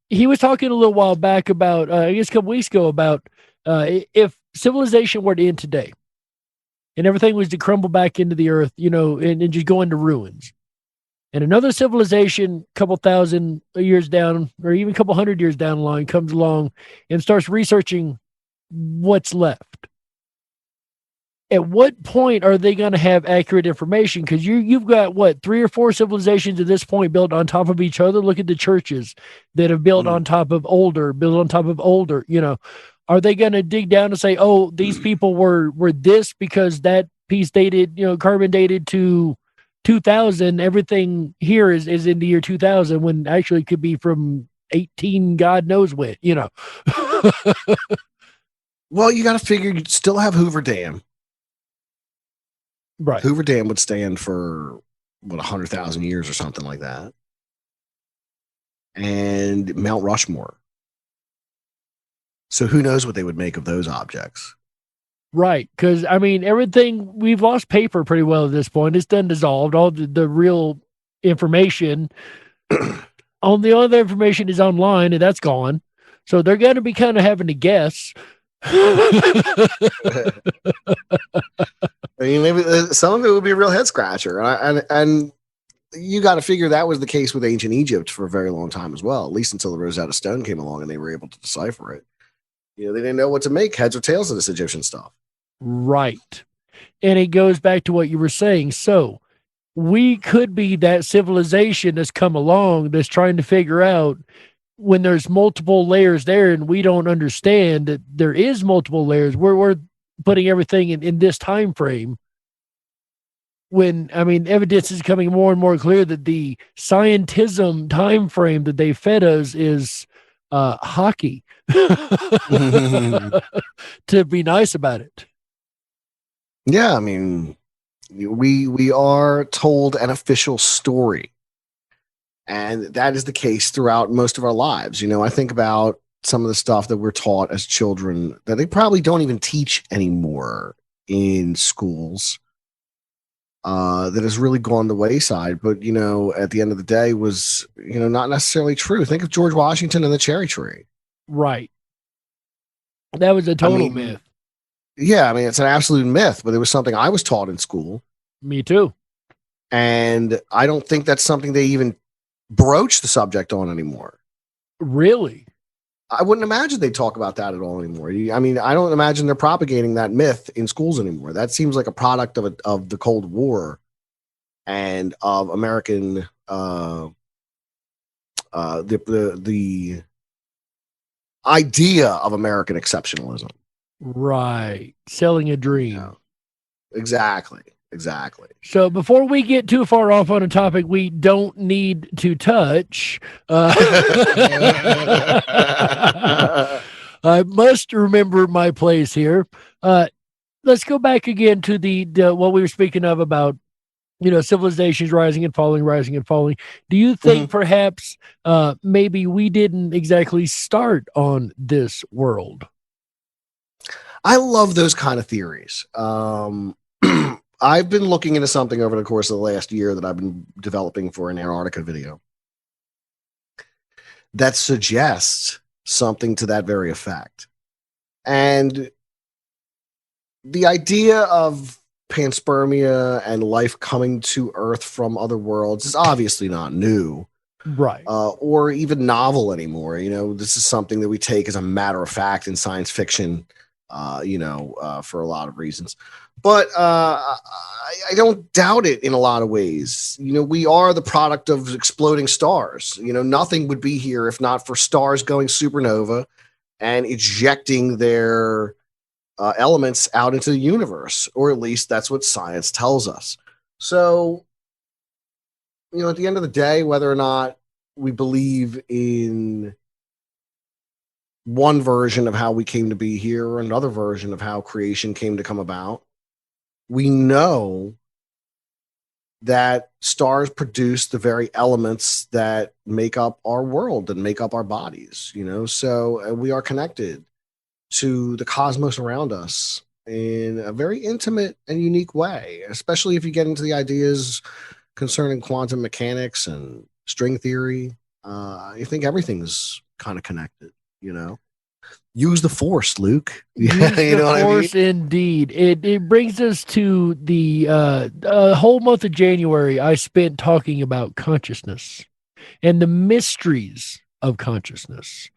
He was talking a little while back about, I guess a couple weeks ago, about if civilization were to end today and everything was to crumble back into the earth, and just go into ruins. And another civilization, a couple thousand years down, or even a couple hundred years down the line, comes along and starts researching what's left. at what point are they going to have accurate information? Because you've got what, 3 or 4 civilizations at this point built on top of each other. Look at the churches that have built on top of older, you know. Are they going to dig down and say, oh, these people were this because that piece dated, you know, carbon dated to 2000, everything here is in the year 2000, when actually it could be from 18 God knows when, you know. Well, you got to figure you'd still have Hoover Dam. Right. Hoover Dam would stand for, what, 100,000 years or something like that. And Mount Rushmore. So who knows what they would make of those objects? Right, because, I mean, everything, we've lost paper pretty well at this point. It's done dissolved. All the real information, all the other information is online, and that's gone. So they're going to be kind of having to guess. I mean, maybe some of it would be a real head scratcher. And you got to figure that was the case with ancient Egypt for a very long time as well, at least until the Rosetta Stone came along and they were able to decipher it. You know, they didn't know what to make, heads or tails of this Egyptian stuff. Right. And it goes back to what you were saying. So we could be that civilization that's come along that's trying to figure out when there's multiple layers there and we don't understand that there is multiple layers. We're putting everything in this time frame. When, I mean, evidence is becoming more and more clear that the scientism time frame that they fed us is hockey. To be nice about it. Yeah, I mean, we are told an official story, and that is the case throughout most of our lives. You know, I think about some of the stuff that we're taught as children that they probably don't even teach anymore in schools. That has really gone the wayside, but you know, at the end of the day, was, you know, not necessarily true. Think of George Washington and the cherry tree. Right. That was a total myth. Yeah, I mean, it's an absolute myth, but it was something I was taught in school. Me too. And I don't think that's something they even broach the subject on anymore. Really? I wouldn't imagine they talk about that at all anymore. I mean, I don't imagine they're propagating that myth in schools anymore. That seems like a product of the Cold War and of American the idea of American exceptionalism. Right. Selling a dream. Yeah. Exactly. So before we get too far off on a topic we don't need to touch, I must remember my place here. Let's go back again to the what we were speaking of about, you know, civilizations rising and falling. Do you think perhaps maybe we didn't exactly start on this world? I love those kind of theories. I've been looking into something over the course of the last year that I've been developing for an Antarctica video that suggests something to that very effect. And the idea of panspermia and life coming to Earth from other worlds is obviously not new. Right. Or even novel anymore. You know, this is something that we take as a matter of fact in science fiction, for a lot of reasons. But I don't doubt it in a lot of ways. You know, we are the product of exploding stars. You know, nothing would be here if not for stars going supernova and ejecting their elements out into the universe, or at least that's what science tells us. So, you know, at the end of the day, whether or not we believe in one version of how we came to be here or another version of how creation came to come about, we know that stars produce the very elements that make up our world and make up our bodies, you know, so we are connected to the cosmos around us in a very intimate and unique way, especially if you get into the ideas concerning quantum mechanics and string theory. I think everything's kind of connected, you know. Use the force, Luke. Use the force, indeed. It brings us to the whole month of January I spent talking about consciousness and the mysteries of consciousness.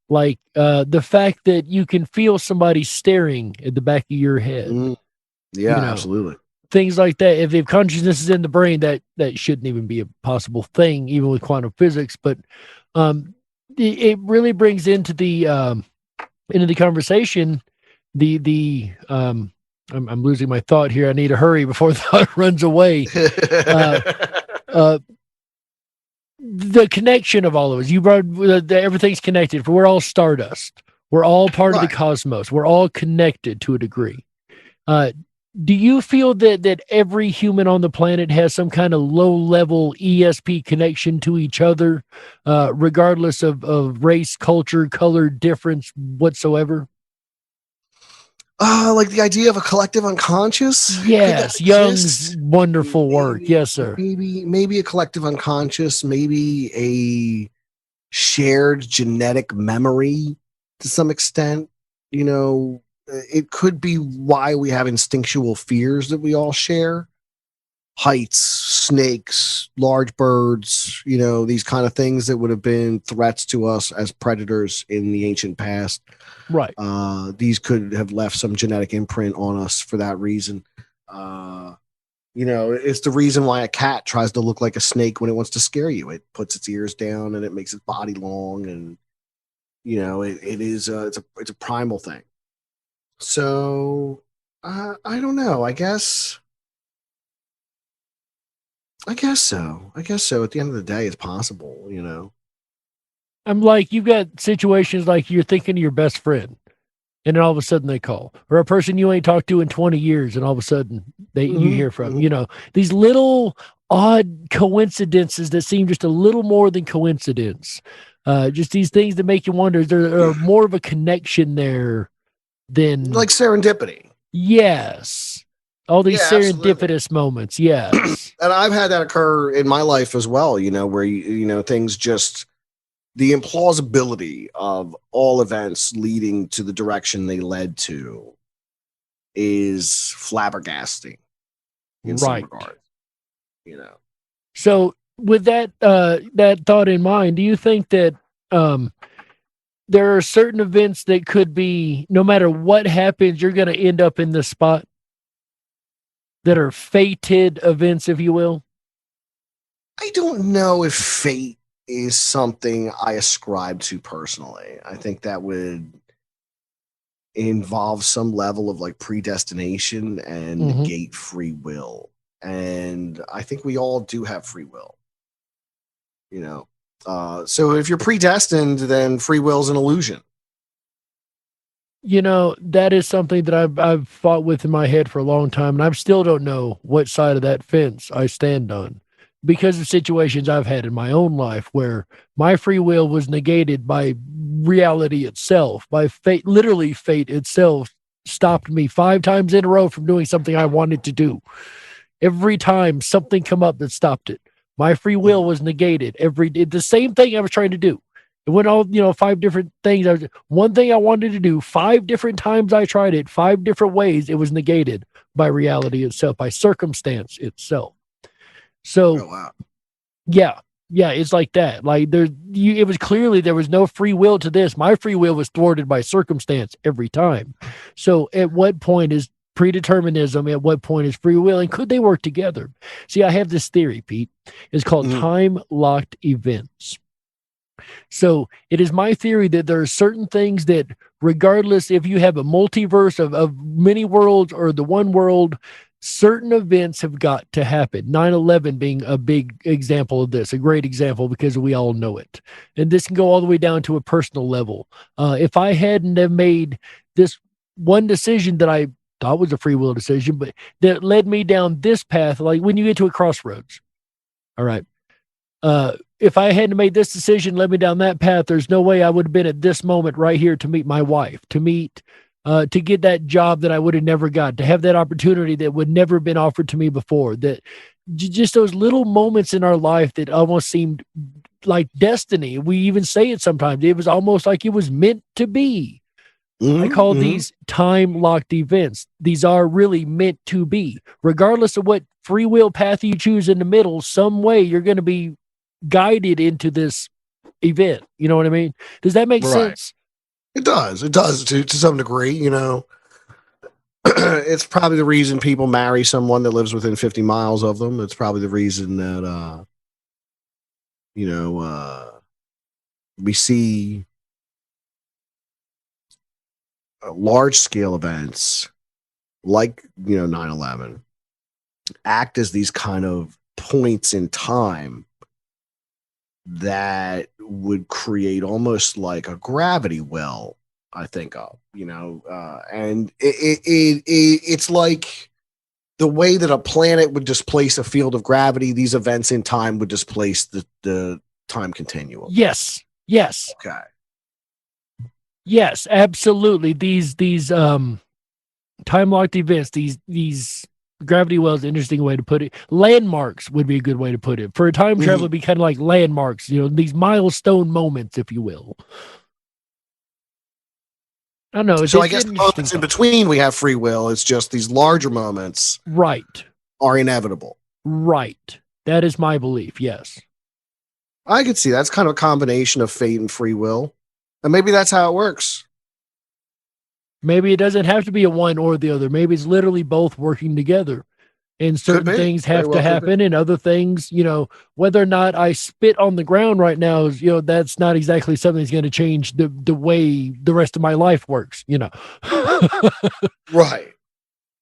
Like the fact that you can feel somebody staring at the back of your head. Yeah, absolutely. Things like that. If consciousness is in the brain, that shouldn't even be a possible thing, even with quantum physics. But it really brings into the conversation I'm losing my thought here. I need to hurry before the thought runs away. The connection of all of us. You brought everything's connected. We're all stardust. We're all part of the cosmos. We're all connected to a degree. Do you feel that every human on the planet has some kind of low-level ESP connection to each other, regardless of race, culture, color difference whatsoever? Like the idea of a collective unconscious? Yes, Jung's wonderful work. Yes, sir. Maybe a collective unconscious, maybe a shared genetic memory to some extent. It could be why we have instinctual fears that we all share. Heights, snakes, large birds, these kind of things that would have been threats to us as predators in the ancient past. Right. These could have left some genetic imprint on us for that reason. It's the reason why a cat tries to look like a snake when it wants to scare you. It puts its ears down and it makes its body long, and it's a primal thing. So I don't know. I guess so. At the end of the day, it's possible, I'm like, you've got situations like you're thinking of your best friend, and then all of a sudden they call, or a person you ain't talked to in 20 years, and all of a sudden you hear from, these little odd coincidences that seem just a little more than coincidence. Just these things that make you wonder, is there more of a connection there than like serendipity? Yes. All these serendipitous moments. Yes. And I've had that occur in my life as well, where things just, the implausibility of all events leading to the direction they led to is flabbergasting in some regard. So with that thought in mind, do you think that there are certain events that could be, no matter what happens, you're going to end up in this spot, that are fated events, if you will? I don't know if fate is something I ascribe to personally. I think that would involve some level of like predestination and negate free will. And I think we all do have free will, so if you're predestined, then free will is an illusion. That is something that I've fought with in my head for a long time, and I still don't know what side of that fence I stand on, because of situations I've had in my own life where my free will was negated by reality itself, by fate. Literally, fate itself stopped me 5 times in a row from doing something I wanted to do. Every time something come up that stopped it, my free will was negated. The same thing I was trying to do. It went all, 5 different things. One thing I wanted to do, 5 different times I tried it, 5 different ways, it was negated by reality itself, by circumstance itself. So, yeah, it's like that. Like it was clearly there was no free will to this. My free will was thwarted by circumstance every time. So at what point is predeterminism? At what point is free will? And could they work together? See, I have this theory, Pete. It's called time-locked events. So it is my theory that there are certain things that, regardless if you have a multiverse of many worlds or the one world, certain events have got to happen. 9/11 being a big example of this, a great example, because we all know it. And this can go all the way down to a personal level. If I hadn't have made this one decision that I thought was a free will decision, but that led me down this path, like when you get to a crossroads, all right, if I hadn't made this decision, led me down that path, there's no way I would have been at this moment right here to meet my wife, to get that job that I would have never got, to have that opportunity that would never have been offered to me before. That just those little moments in our life that almost seemed like destiny. We even say it sometimes. It was almost like it was meant to be. I call these time-locked events. These are really meant to be. Regardless of what free will path you choose in the middle, some way you're going to be guided into this event. You know what I mean? Does that make sense? It does. It does to some degree, it's probably the reason people marry someone that lives within 50 miles of them. It's probably the reason that, we see large scale events like, 9/11 act as these kind of points in time that would create almost like a gravity well, I think of, and it's like the way that a planet would displace a field of gravity, these events in time would displace the time continuum. Yes. Okay. Yes, absolutely. These time-locked events, these gravity wells, interesting way to put it. Landmarks would be a good way to put it. For a time travel, it'd be kind of like landmarks, these milestone moments, if you will. I don't know. So I guess the moments in between we have free will. It's just these larger moments, right, are inevitable. Right. That is my belief. Yes. I could see that's kind of a combination of fate and free will. And maybe that's how it works. Maybe it doesn't have to be a one or the other. Maybe it's literally both working together. And certain things have to happen, and other things, whether or not I spit on the ground right now is, that's not exactly something that's going to change the way the rest of my life works, Right.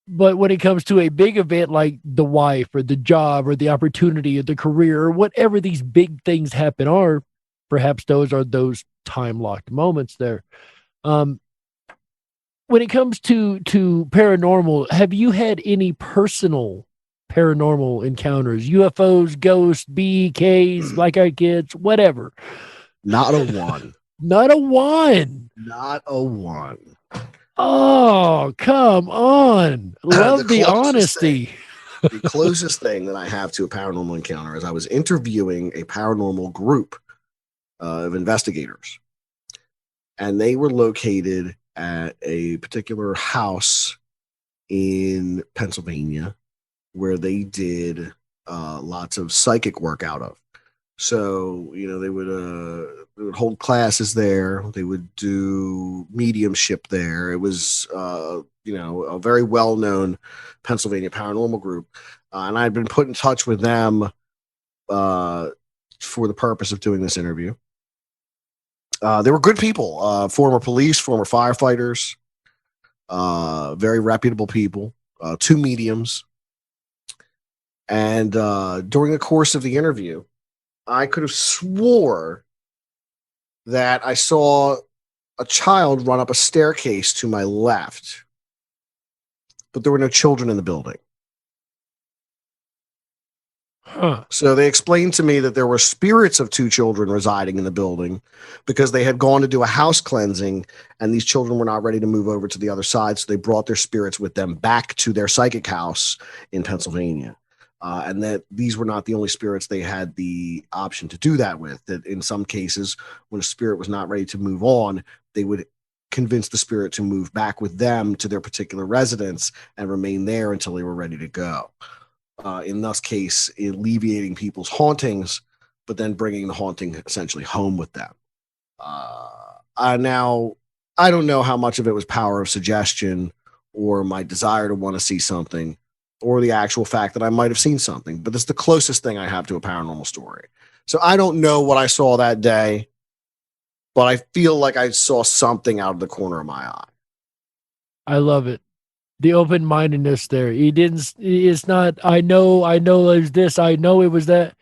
But when it comes to a big event like the wife or the job or the opportunity or the career or whatever these big things happen are, perhaps those are those time-locked moments there. When it comes to paranormal, have you had any personal paranormal encounters? UFOs, ghosts, BEKs, black-eyed kids, whatever? Not a one. Not a one. Not a one. Oh, come on. Love the honesty. The closest thing that I have to a paranormal encounter is I was interviewing a paranormal group of investigators, and they were located at a particular house in Pennsylvania where they did lots of psychic work out of. So, they would hold classes there. They would do mediumship there. It was, a very well-known Pennsylvania paranormal group. And I'd been put in touch with them for the purpose of doing this interview. They were good people, former police, former firefighters, very reputable people, 2 mediums. And during the course of the interview, I could have swore that I saw a child run up a staircase to my left, but there were no children in the building. Huh. So they explained to me that there were spirits of 2 children residing in the building because they had gone to do a house cleansing and these children were not ready to move over to the other side. So they brought their spirits with them back to their psychic house in Pennsylvania. And that these were not the only spirits they had the option to do that with. That in some cases, when a spirit was not ready to move on, they would convince the spirit to move back with them to their particular residence and remain there until they were ready to go. In this case, alleviating people's hauntings, but then bringing the haunting essentially home with them. Now, I don't know how much of it was power of suggestion or my desire to want to see something, or the actual fact that I might have seen something, but it's the closest thing I have to a paranormal story. So I don't know what I saw that day, but I feel like I saw something out of the corner of my eye. I love it. The open-mindedness there. It's not, I know there's this, I know it was that.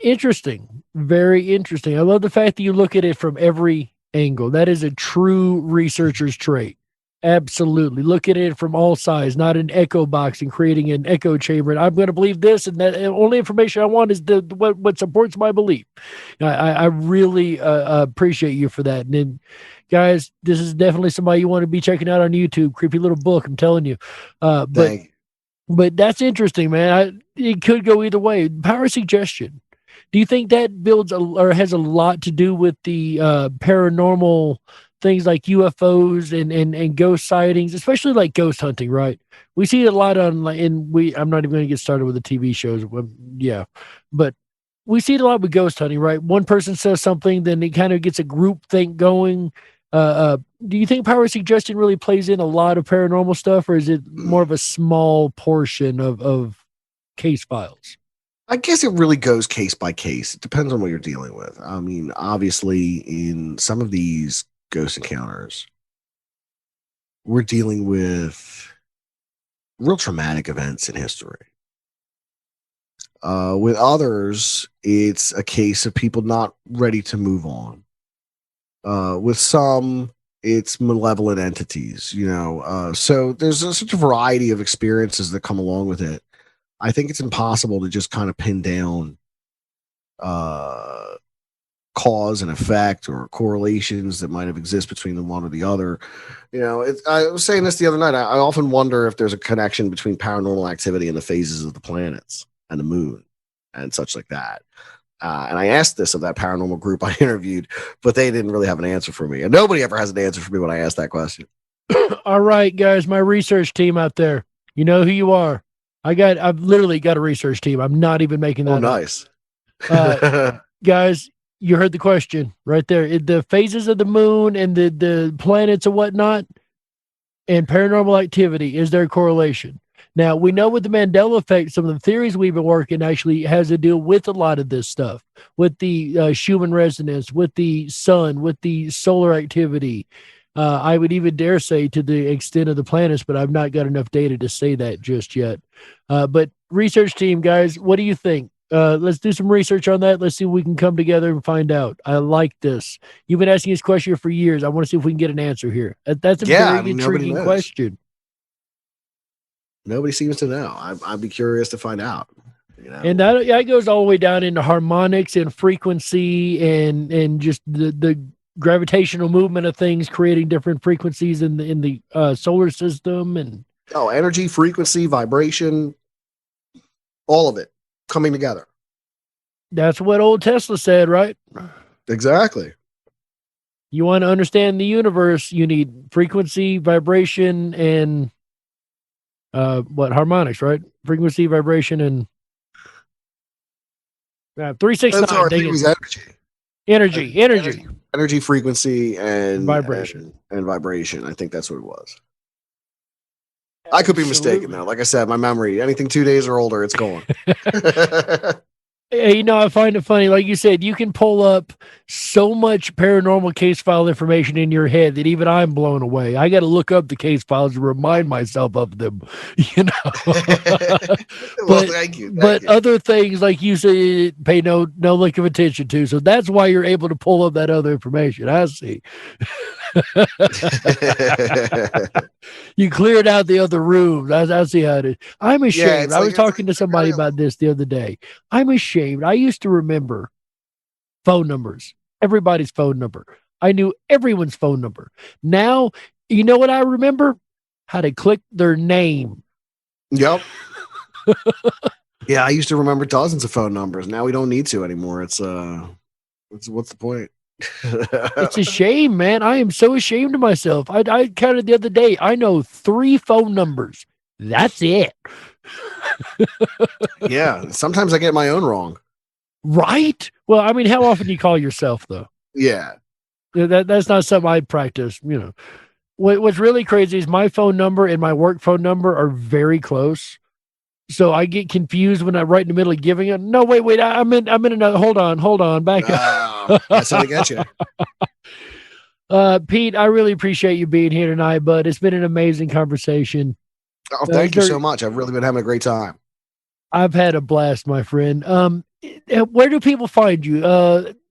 Interesting. Very interesting. I love the fact that you look at it from every angle. That is a true researcher's trait. Absolutely. Look at it from all sides, not an echo box and creating an echo chamber. And I'm going to believe this, and that only information I want is what supports my belief. I really appreciate you for that. And then, guys, this is definitely somebody you want to be checking out on YouTube. Creepy little book, I'm telling you. But that's interesting, man. It could go either way. Power suggestion. Do you think that builds or has a lot to do with the paranormal things like UFOs and ghost sightings, especially like ghost hunting, right? We see it a lot on, I'm not even going to get started with the TV shows. Yeah. But we see it a lot with ghost hunting, right? One person says something, then it kind of gets a group think going. Do you think power suggestion really plays in a lot of paranormal stuff, or is it more of a small portion of case files? I guess it really goes case by case. It depends on what you're dealing with. I mean, obviously, in some of these ghost encounters, we're dealing with real traumatic events in history. With others, it's a case of people not ready to move on. With some, it's malevolent entities, so there's such a variety of experiences that come along with it. I think it's impossible to just kind of pin down cause and effect or correlations that might have exist between the one or the other. I was saying this the other night. I often wonder if there's a connection between paranormal activity and the phases of the planets and the moon and such like that. And I asked this of that paranormal group I interviewed, but they didn't really have an answer for me. And nobody ever has an answer for me when I ask that question. All right, guys, my research team out there, you know who you are. I've literally got a research team. I'm not even making that up. Nice. Guys, you heard the question right there. The phases of the moon and the planets and whatnot and paranormal activity, is there a correlation? Now, we know with the Mandela effect, some of the theories we've been working actually has to deal with a lot of this stuff, with the Schumann resonance, with the sun, with the solar activity. I would even dare say to the extent of the planets, but I've not got enough data to say that just yet. But research team, guys, what do you think? Let's do some research on that. Let's see if we can come together and find out. I like this. You've been asking this question for years. I want to see if we can get an answer here. That's a very intriguing question. Nobody seems to know. I'd be curious to find out. And that goes all the way down into harmonics and frequency and just the gravitational movement of things creating different frequencies in the solar system and energy, frequency, vibration, all of it coming together. That's what old Tesla said, right? Exactly. You want to understand the universe, you need frequency, vibration, and harmonics, right? Frequency, vibration, and 369. Energy, frequency, and vibration. And vibration. I think that's what it was. I could be mistaken though. Like I said, my memory, anything 2 days or older, it's gone. Hey, I find it funny. Like you said, you can pull up so much paranormal case file information in your head that even I'm blown away. I got to look up the case files to remind myself of them, Well, thank you. But other things, like you said, pay no lick of attention to. So that's why you're able to pull up that other information. I see. You cleared out the other rooms. I see how it is. I'm ashamed. I was talking to somebody about this the other day. I'm ashamed. I used to remember phone numbers, everybody's phone number. I knew everyone's phone number. Now, you know what I remember? How to click their name. Yep. Yeah, I used to remember dozens of phone numbers. Now we don't need to anymore. What's the point? It's a shame, man. I am so ashamed of myself. I counted the other day. I know 3 phone numbers. That's it. Yeah, sometimes I get my own wrong. Right? Well, I mean, how often do you call yourself, though? Yeah. That's not something I practice, What's really crazy is my phone number and my work phone number are very close. So I get confused when I'm right in the middle of giving it. No, wait, I'm in another. Hold on, back up. That's how I get you. Pete, I really appreciate you being here tonight, bud. It's been an amazing conversation. Oh, thank you so much. I've really been having a great time. I've had a blast, my friend. Where do people find you?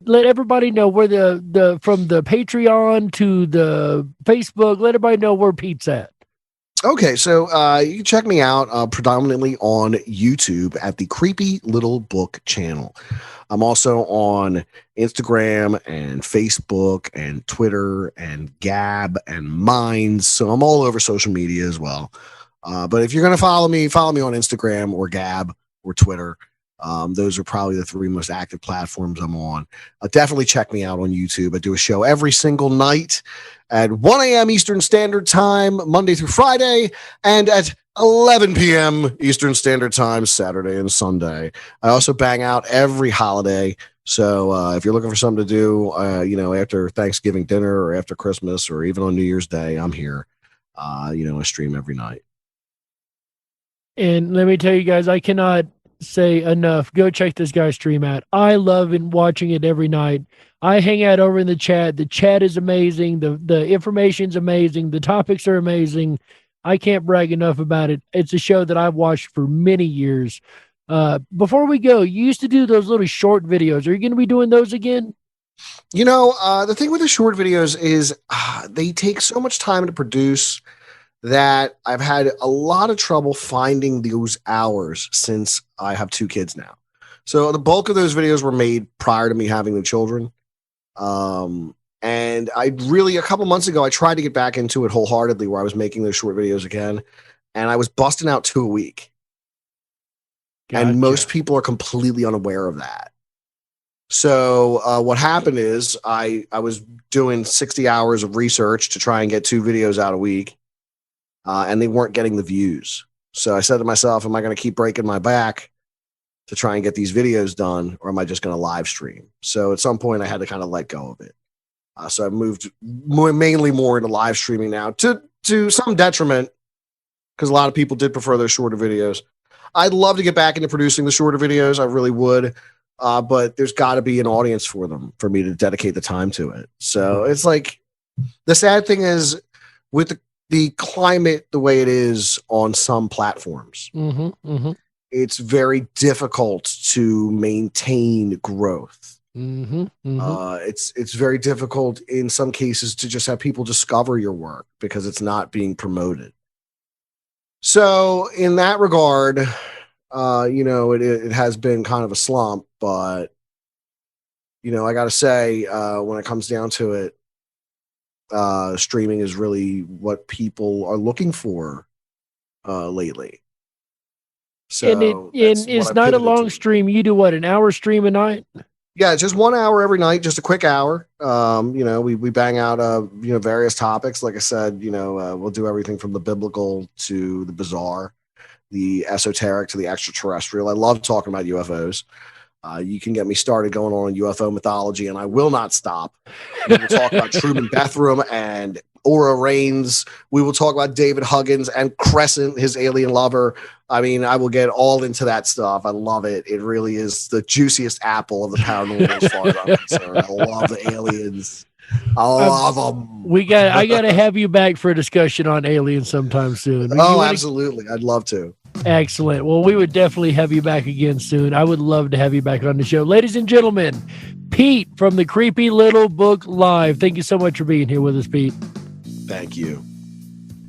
Let everybody know where the from the Patreon to the Facebook. Let everybody know where Pete's at. Okay, so you can check me out predominantly on YouTube at the Creepy Little Book channel. I'm also on Instagram and Facebook and Twitter and Gab and Minds. So I'm all over social media as well. But if you're going to follow me on Instagram or Gab or Twitter. Those are probably the 3 most active platforms I'm on. Definitely check me out on YouTube. I do a show every single night at 1 a.m. Eastern Standard Time, Monday through Friday, and at 11 p.m. Eastern Standard Time, Saturday and Sunday. I also bang out every holiday. So if you're looking for something to do, after Thanksgiving dinner or after Christmas or even on New Year's Day, I'm here. I stream every night. And let me tell you guys, I cannot say enough. Go check this guy's stream out. I love watching it every night. I hang out over in the chat. The chat is amazing. The information's amazing. The topics are amazing. I can't brag enough about it. It's a show that I've watched for many years. Before we go, you used to do those little short videos. Are you going to be doing those again? The thing with the short videos is they take so much time to produce that I've had a lot of trouble finding those hours since I have 2 kids now. So the bulk of those videos were made prior to me having the children. And I really, a couple months ago, I tried to get back into it wholeheartedly where I was making those short videos again. And I was busting out 2 a week. Gotcha. And most people are completely unaware of that. So what happened is I was doing 60 hours of research to try and get 2 videos out a week. And they weren't getting the views. So I said to myself, am I going to keep breaking my back to try and get these videos done, or am I just going to live stream? So at some point I had to kind of let go of it. So I moved mainly more into live streaming now to some detriment, because a lot of people did prefer those shorter videos. I'd love to get back into producing the shorter videos. I really would. But there's got to be an audience for them for me to dedicate the time to it. So it's like, the sad thing is with the climate the way it is on some platforms, it's very difficult to maintain growth. It's very difficult in some cases to just have people discover your work because it's not being promoted. So in that regard, it has been kind of a slump, but I got to say, when it comes down to it, streaming is really what people are looking for lately. So it's not a long stream. You do what, an hour stream a night? Yeah, just 1 hour every night, just a quick hour. We bang out various topics. Like I said, we'll do everything from the biblical to the bizarre, the esoteric to the extraterrestrial. I love talking about UFOs. You can get me started going on UFO mythology, and I will not stop. We will talk about Truman Bethram and Aura Reigns. We will talk about David Huggins and Crescent, his alien lover. I mean, I will get all into that stuff. I love it. It really is the juiciest apple of the paranormal as far as I'm concerned. I love the aliens. I love them. I got to have you back for a discussion on aliens sometime soon. Absolutely. I'd love to. Excellent. Well, we would definitely have you back again soon. I would love to have you back on the show. Ladies and gentlemen, Pete from the Creepy Little Book Live. Thank you so much for being here with us, Pete. Thank you.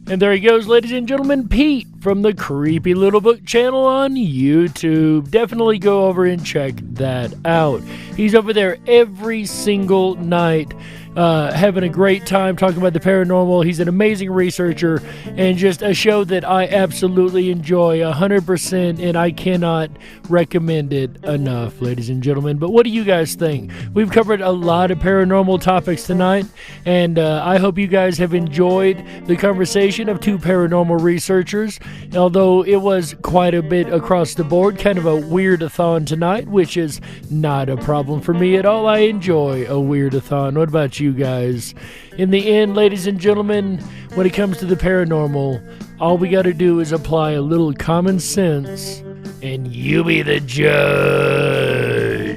And there he goes, ladies and gentlemen, Pete from the Creepy Little Book channel on YouTube. Definitely go over and check that out. He's over there every single night, having a great time talking about the paranormal. He's an amazing researcher and just a show that I absolutely enjoy 100%, and I cannot recommend it enough, ladies and gentlemen. But what do you guys think? We've covered a lot of paranormal topics tonight, and I hope you guys have enjoyed the conversation of 2 paranormal researchers, although it was quite a bit across the board, kind of a weird-a-thon tonight, which is not a problem for me at all. I enjoy a weird-a-thon. What about you guys? In the end, ladies and gentlemen, when it comes to the paranormal, all we got to do is apply a little common sense, and you be the judge.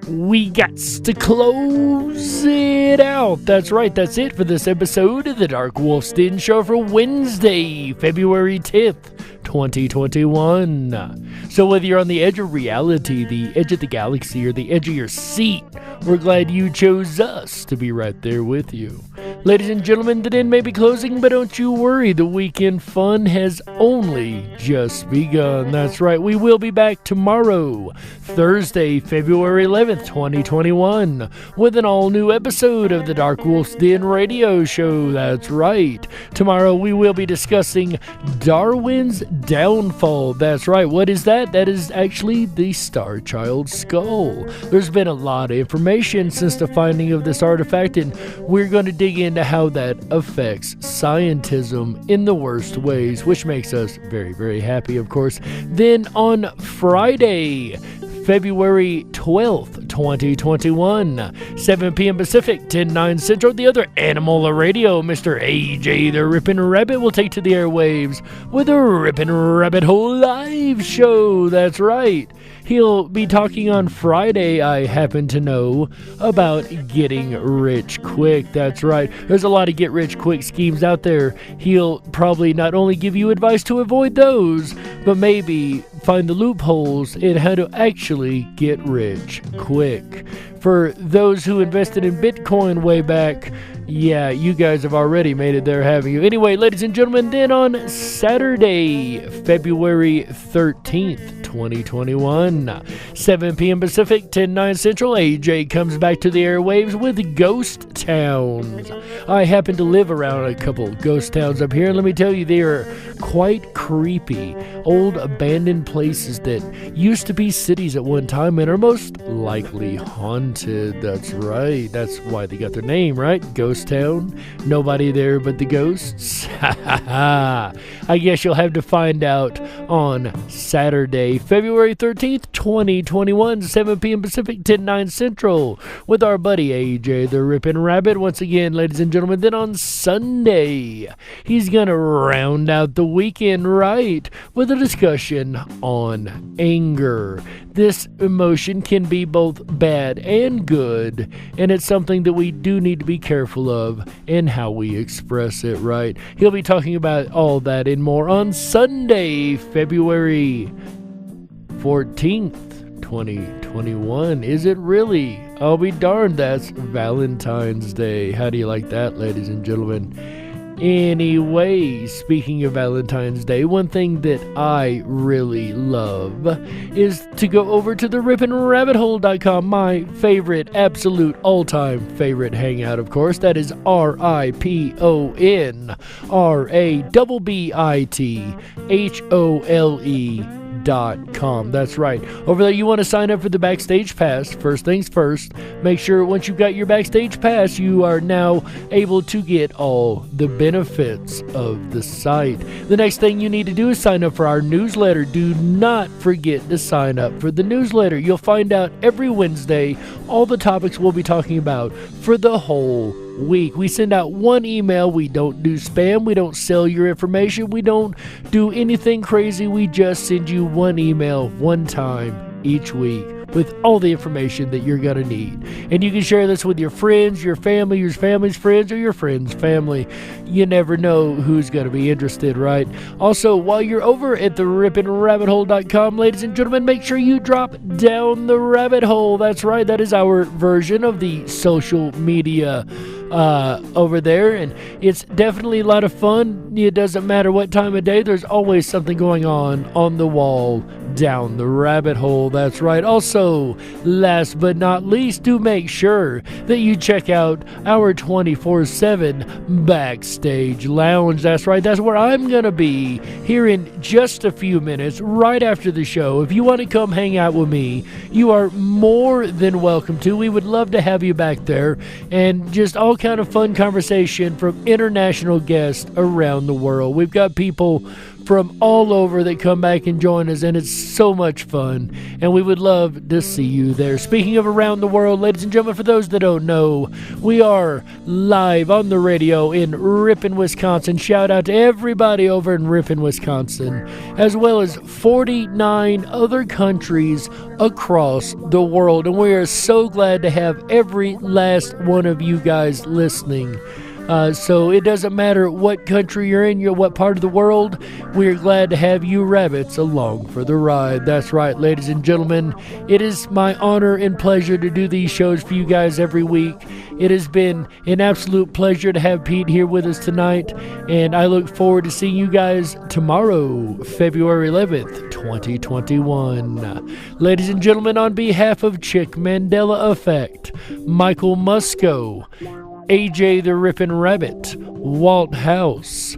We got to close it out. That's right. That's it for this episode of the Darkwolf's Den Show for Wednesday, February 10th, 2021. So whether you're on the edge of reality, the edge of the galaxy, or the edge of your seat, we're glad you chose us to be right there with you. Ladies and gentlemen, the den may be closing, but don't you worry, the weekend fun has only just begun. That's right, we will be back tomorrow, Thursday, February 11th, 2021, with an all-new episode of the DarkWolf's Den Radio Show. That's right. Tomorrow we will be discussing Darwin's downfall. That's right, what is that? That is actually the Star Child skull. There's been a lot of information since the finding of this artifact, and we're going to dig into how that affects scientism in the worst ways, which makes us very, very happy, of course. Then on Friday, February 12th, 2021, 7 p.m. Pacific, 10/9 Central, the other animal of radio, Mr. AJ the Rippin' Rabbit, will take to the airwaves with a Rippin' Rabbit Hole live show. That's right. He'll be talking on Friday, I happen to know, about getting rich quick. That's right. There's a lot of get-rich-quick schemes out there. He'll probably not only give you advice to avoid those, but maybe find the loopholes in how to actually get rich quick. For those who invested in Bitcoin way back, yeah, you guys have already made it there, haven't you? Anyway, ladies and gentlemen, then on Saturday, February 13th, 2021, 7 p.m. Pacific, 10/9 Central, AJ comes back to the airwaves with Ghost Towns. I happen to live around a couple ghost towns up here, and let me tell you, they are quite creepy. Old abandoned places that used to be cities at one time and are most likely haunted. That's right. That's why they got their name, right? Ghost Town. Nobody there but the ghosts. I guess you'll have to find out on Saturday, February 13th, 2021, 7 p.m. Pacific, 10/9 Central, with our buddy AJ the Rippin' Rabbit. Once again, ladies and gentlemen, then on Sunday, he's gonna round out the weekend right with a discussion on anger. This emotion can be both bad and good, and it's something that we do need to be careful of in how we express it, right? He'll be talking about all that and more on Sunday, February 14th, 2021. Is it really? I'll be darned, that's Valentine's Day. How do you like that, ladies and gentlemen? Anyway, speaking of Valentine's Day, one thing that I really love is to go over to the rippinrabbithole.com, my favorite, absolute, all-time favorite hangout, of course. That is RIPONRABBITHOLE.com. That's right. Over there, you want to sign up for the Backstage Pass. First things first, make sure once you've got your Backstage Pass, you are now able to get all the benefits of the site. The next thing you need to do is sign up for our newsletter. Do not forget to sign up for the newsletter. You'll find out every Wednesday all the topics we'll be talking about for the whole week. We send out one email. We don't do spam. We don't sell your information. We don't do anything crazy. We just send you one email one time each week with all the information that you're going to need. And you can share this with your friends, your family, your family's friends, or your friends' family. You never know who's going to be interested, right? Also, while you're over at the rippinrabbithole.com, ladies and gentlemen, make sure you drop down the rabbit hole. That's right. That is our version of the social media over there, and it's definitely a lot of fun. It doesn't matter what time of day, there's always something going on the wall down the rabbit hole. That's right. Also, last but not least, do make sure that you check out our 24/7 Backstage Lounge. That's right. That's where I'm going to be here in just a few minutes right after the show. If you want to come hang out with me, you are more than welcome to. We would love to have you back there, and just all kind of fun conversation from international guests around the world. We've got people from all over that come back and join us, and it's so much fun, and we would love to see you there. Speaking of around the world, ladies and gentlemen, for those that don't know, we are live on the radio in Ripon, Wisconsin. Shout out to everybody over in Ripon, Wisconsin, as well as 49 other countries across the world, and we are so glad to have every last one of you guys listening. So it doesn't matter what country you're in, what part of the world, we're glad to have you rabbits along for the ride. That's right, ladies and gentlemen. It is my honor and pleasure to do these shows for you guys every week. It has been an absolute pleasure to have Pete here with us tonight, and I look forward to seeing you guys tomorrow, February 11th, 2021. Ladies and gentlemen, on behalf of Chick Mandela Effect, Michael Musco, AJ the Rippin' Rabbit, Walt House,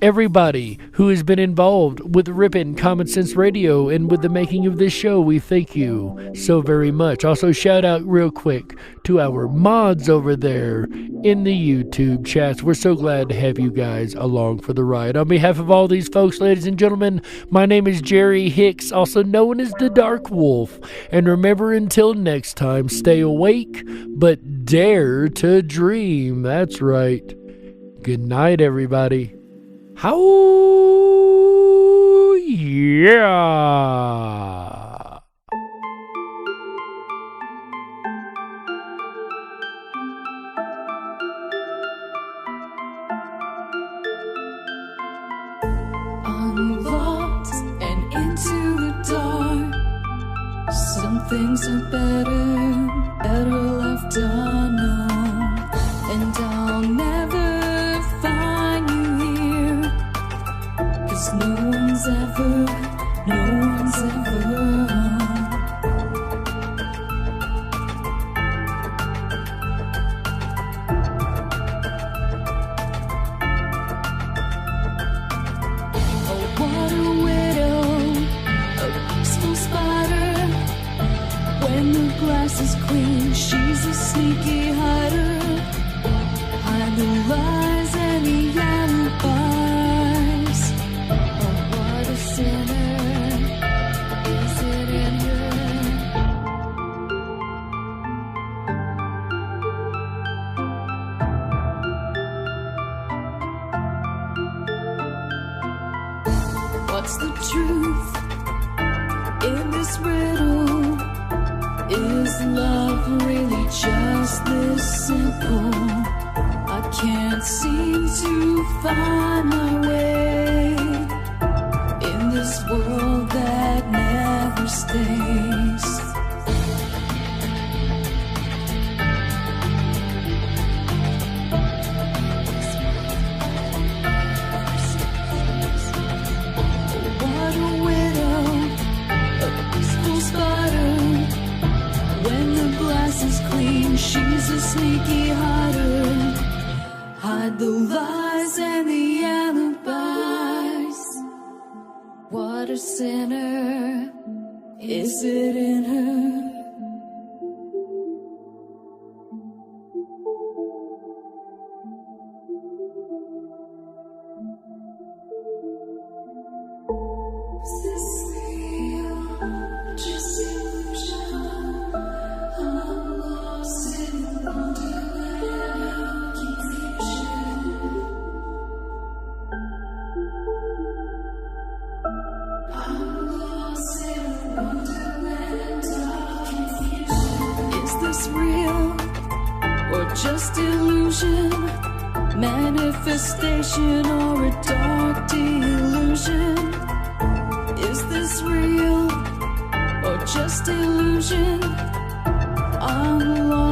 everybody who has been involved with Rippin' Common Sense Radio and with the making of this show, we thank you so very much. Also, shout out real quick to our mods over there in the YouTube chats. We're so glad to have you guys along for the ride. On behalf of all these folks, ladies and gentlemen, my name is Jerry Hicks, also known as the Dark Wolf. And remember, until next time, stay awake, but dare to dream. That's right. Good night, everybody. How yeah! I'm lost and into the dark. Some things are better left unknown, and I'll never find you here, 'cause no one's ever Oh, what a widow, a peaceful spider. When the glass is clean, she's a sneaky hider. Hide the lies and the alibis. Oh, what a sinner. Is it in her? What's the truth in this riddle? Is love really just this simple? I can't seem to find my way in this world that never stays. What a widow, a peaceful spider. When the glass is clean, she's a sneaky hider. Hide the lies and the alibis. What a sinner. Is it in her? Is this real? Just illusion? I'm lost in a wonderland of confusion. I'm lost in a wonderland of confusion. Is this real or just illusion? Manifestation or a dark delusion? Is this real or just illusion? I'm lost.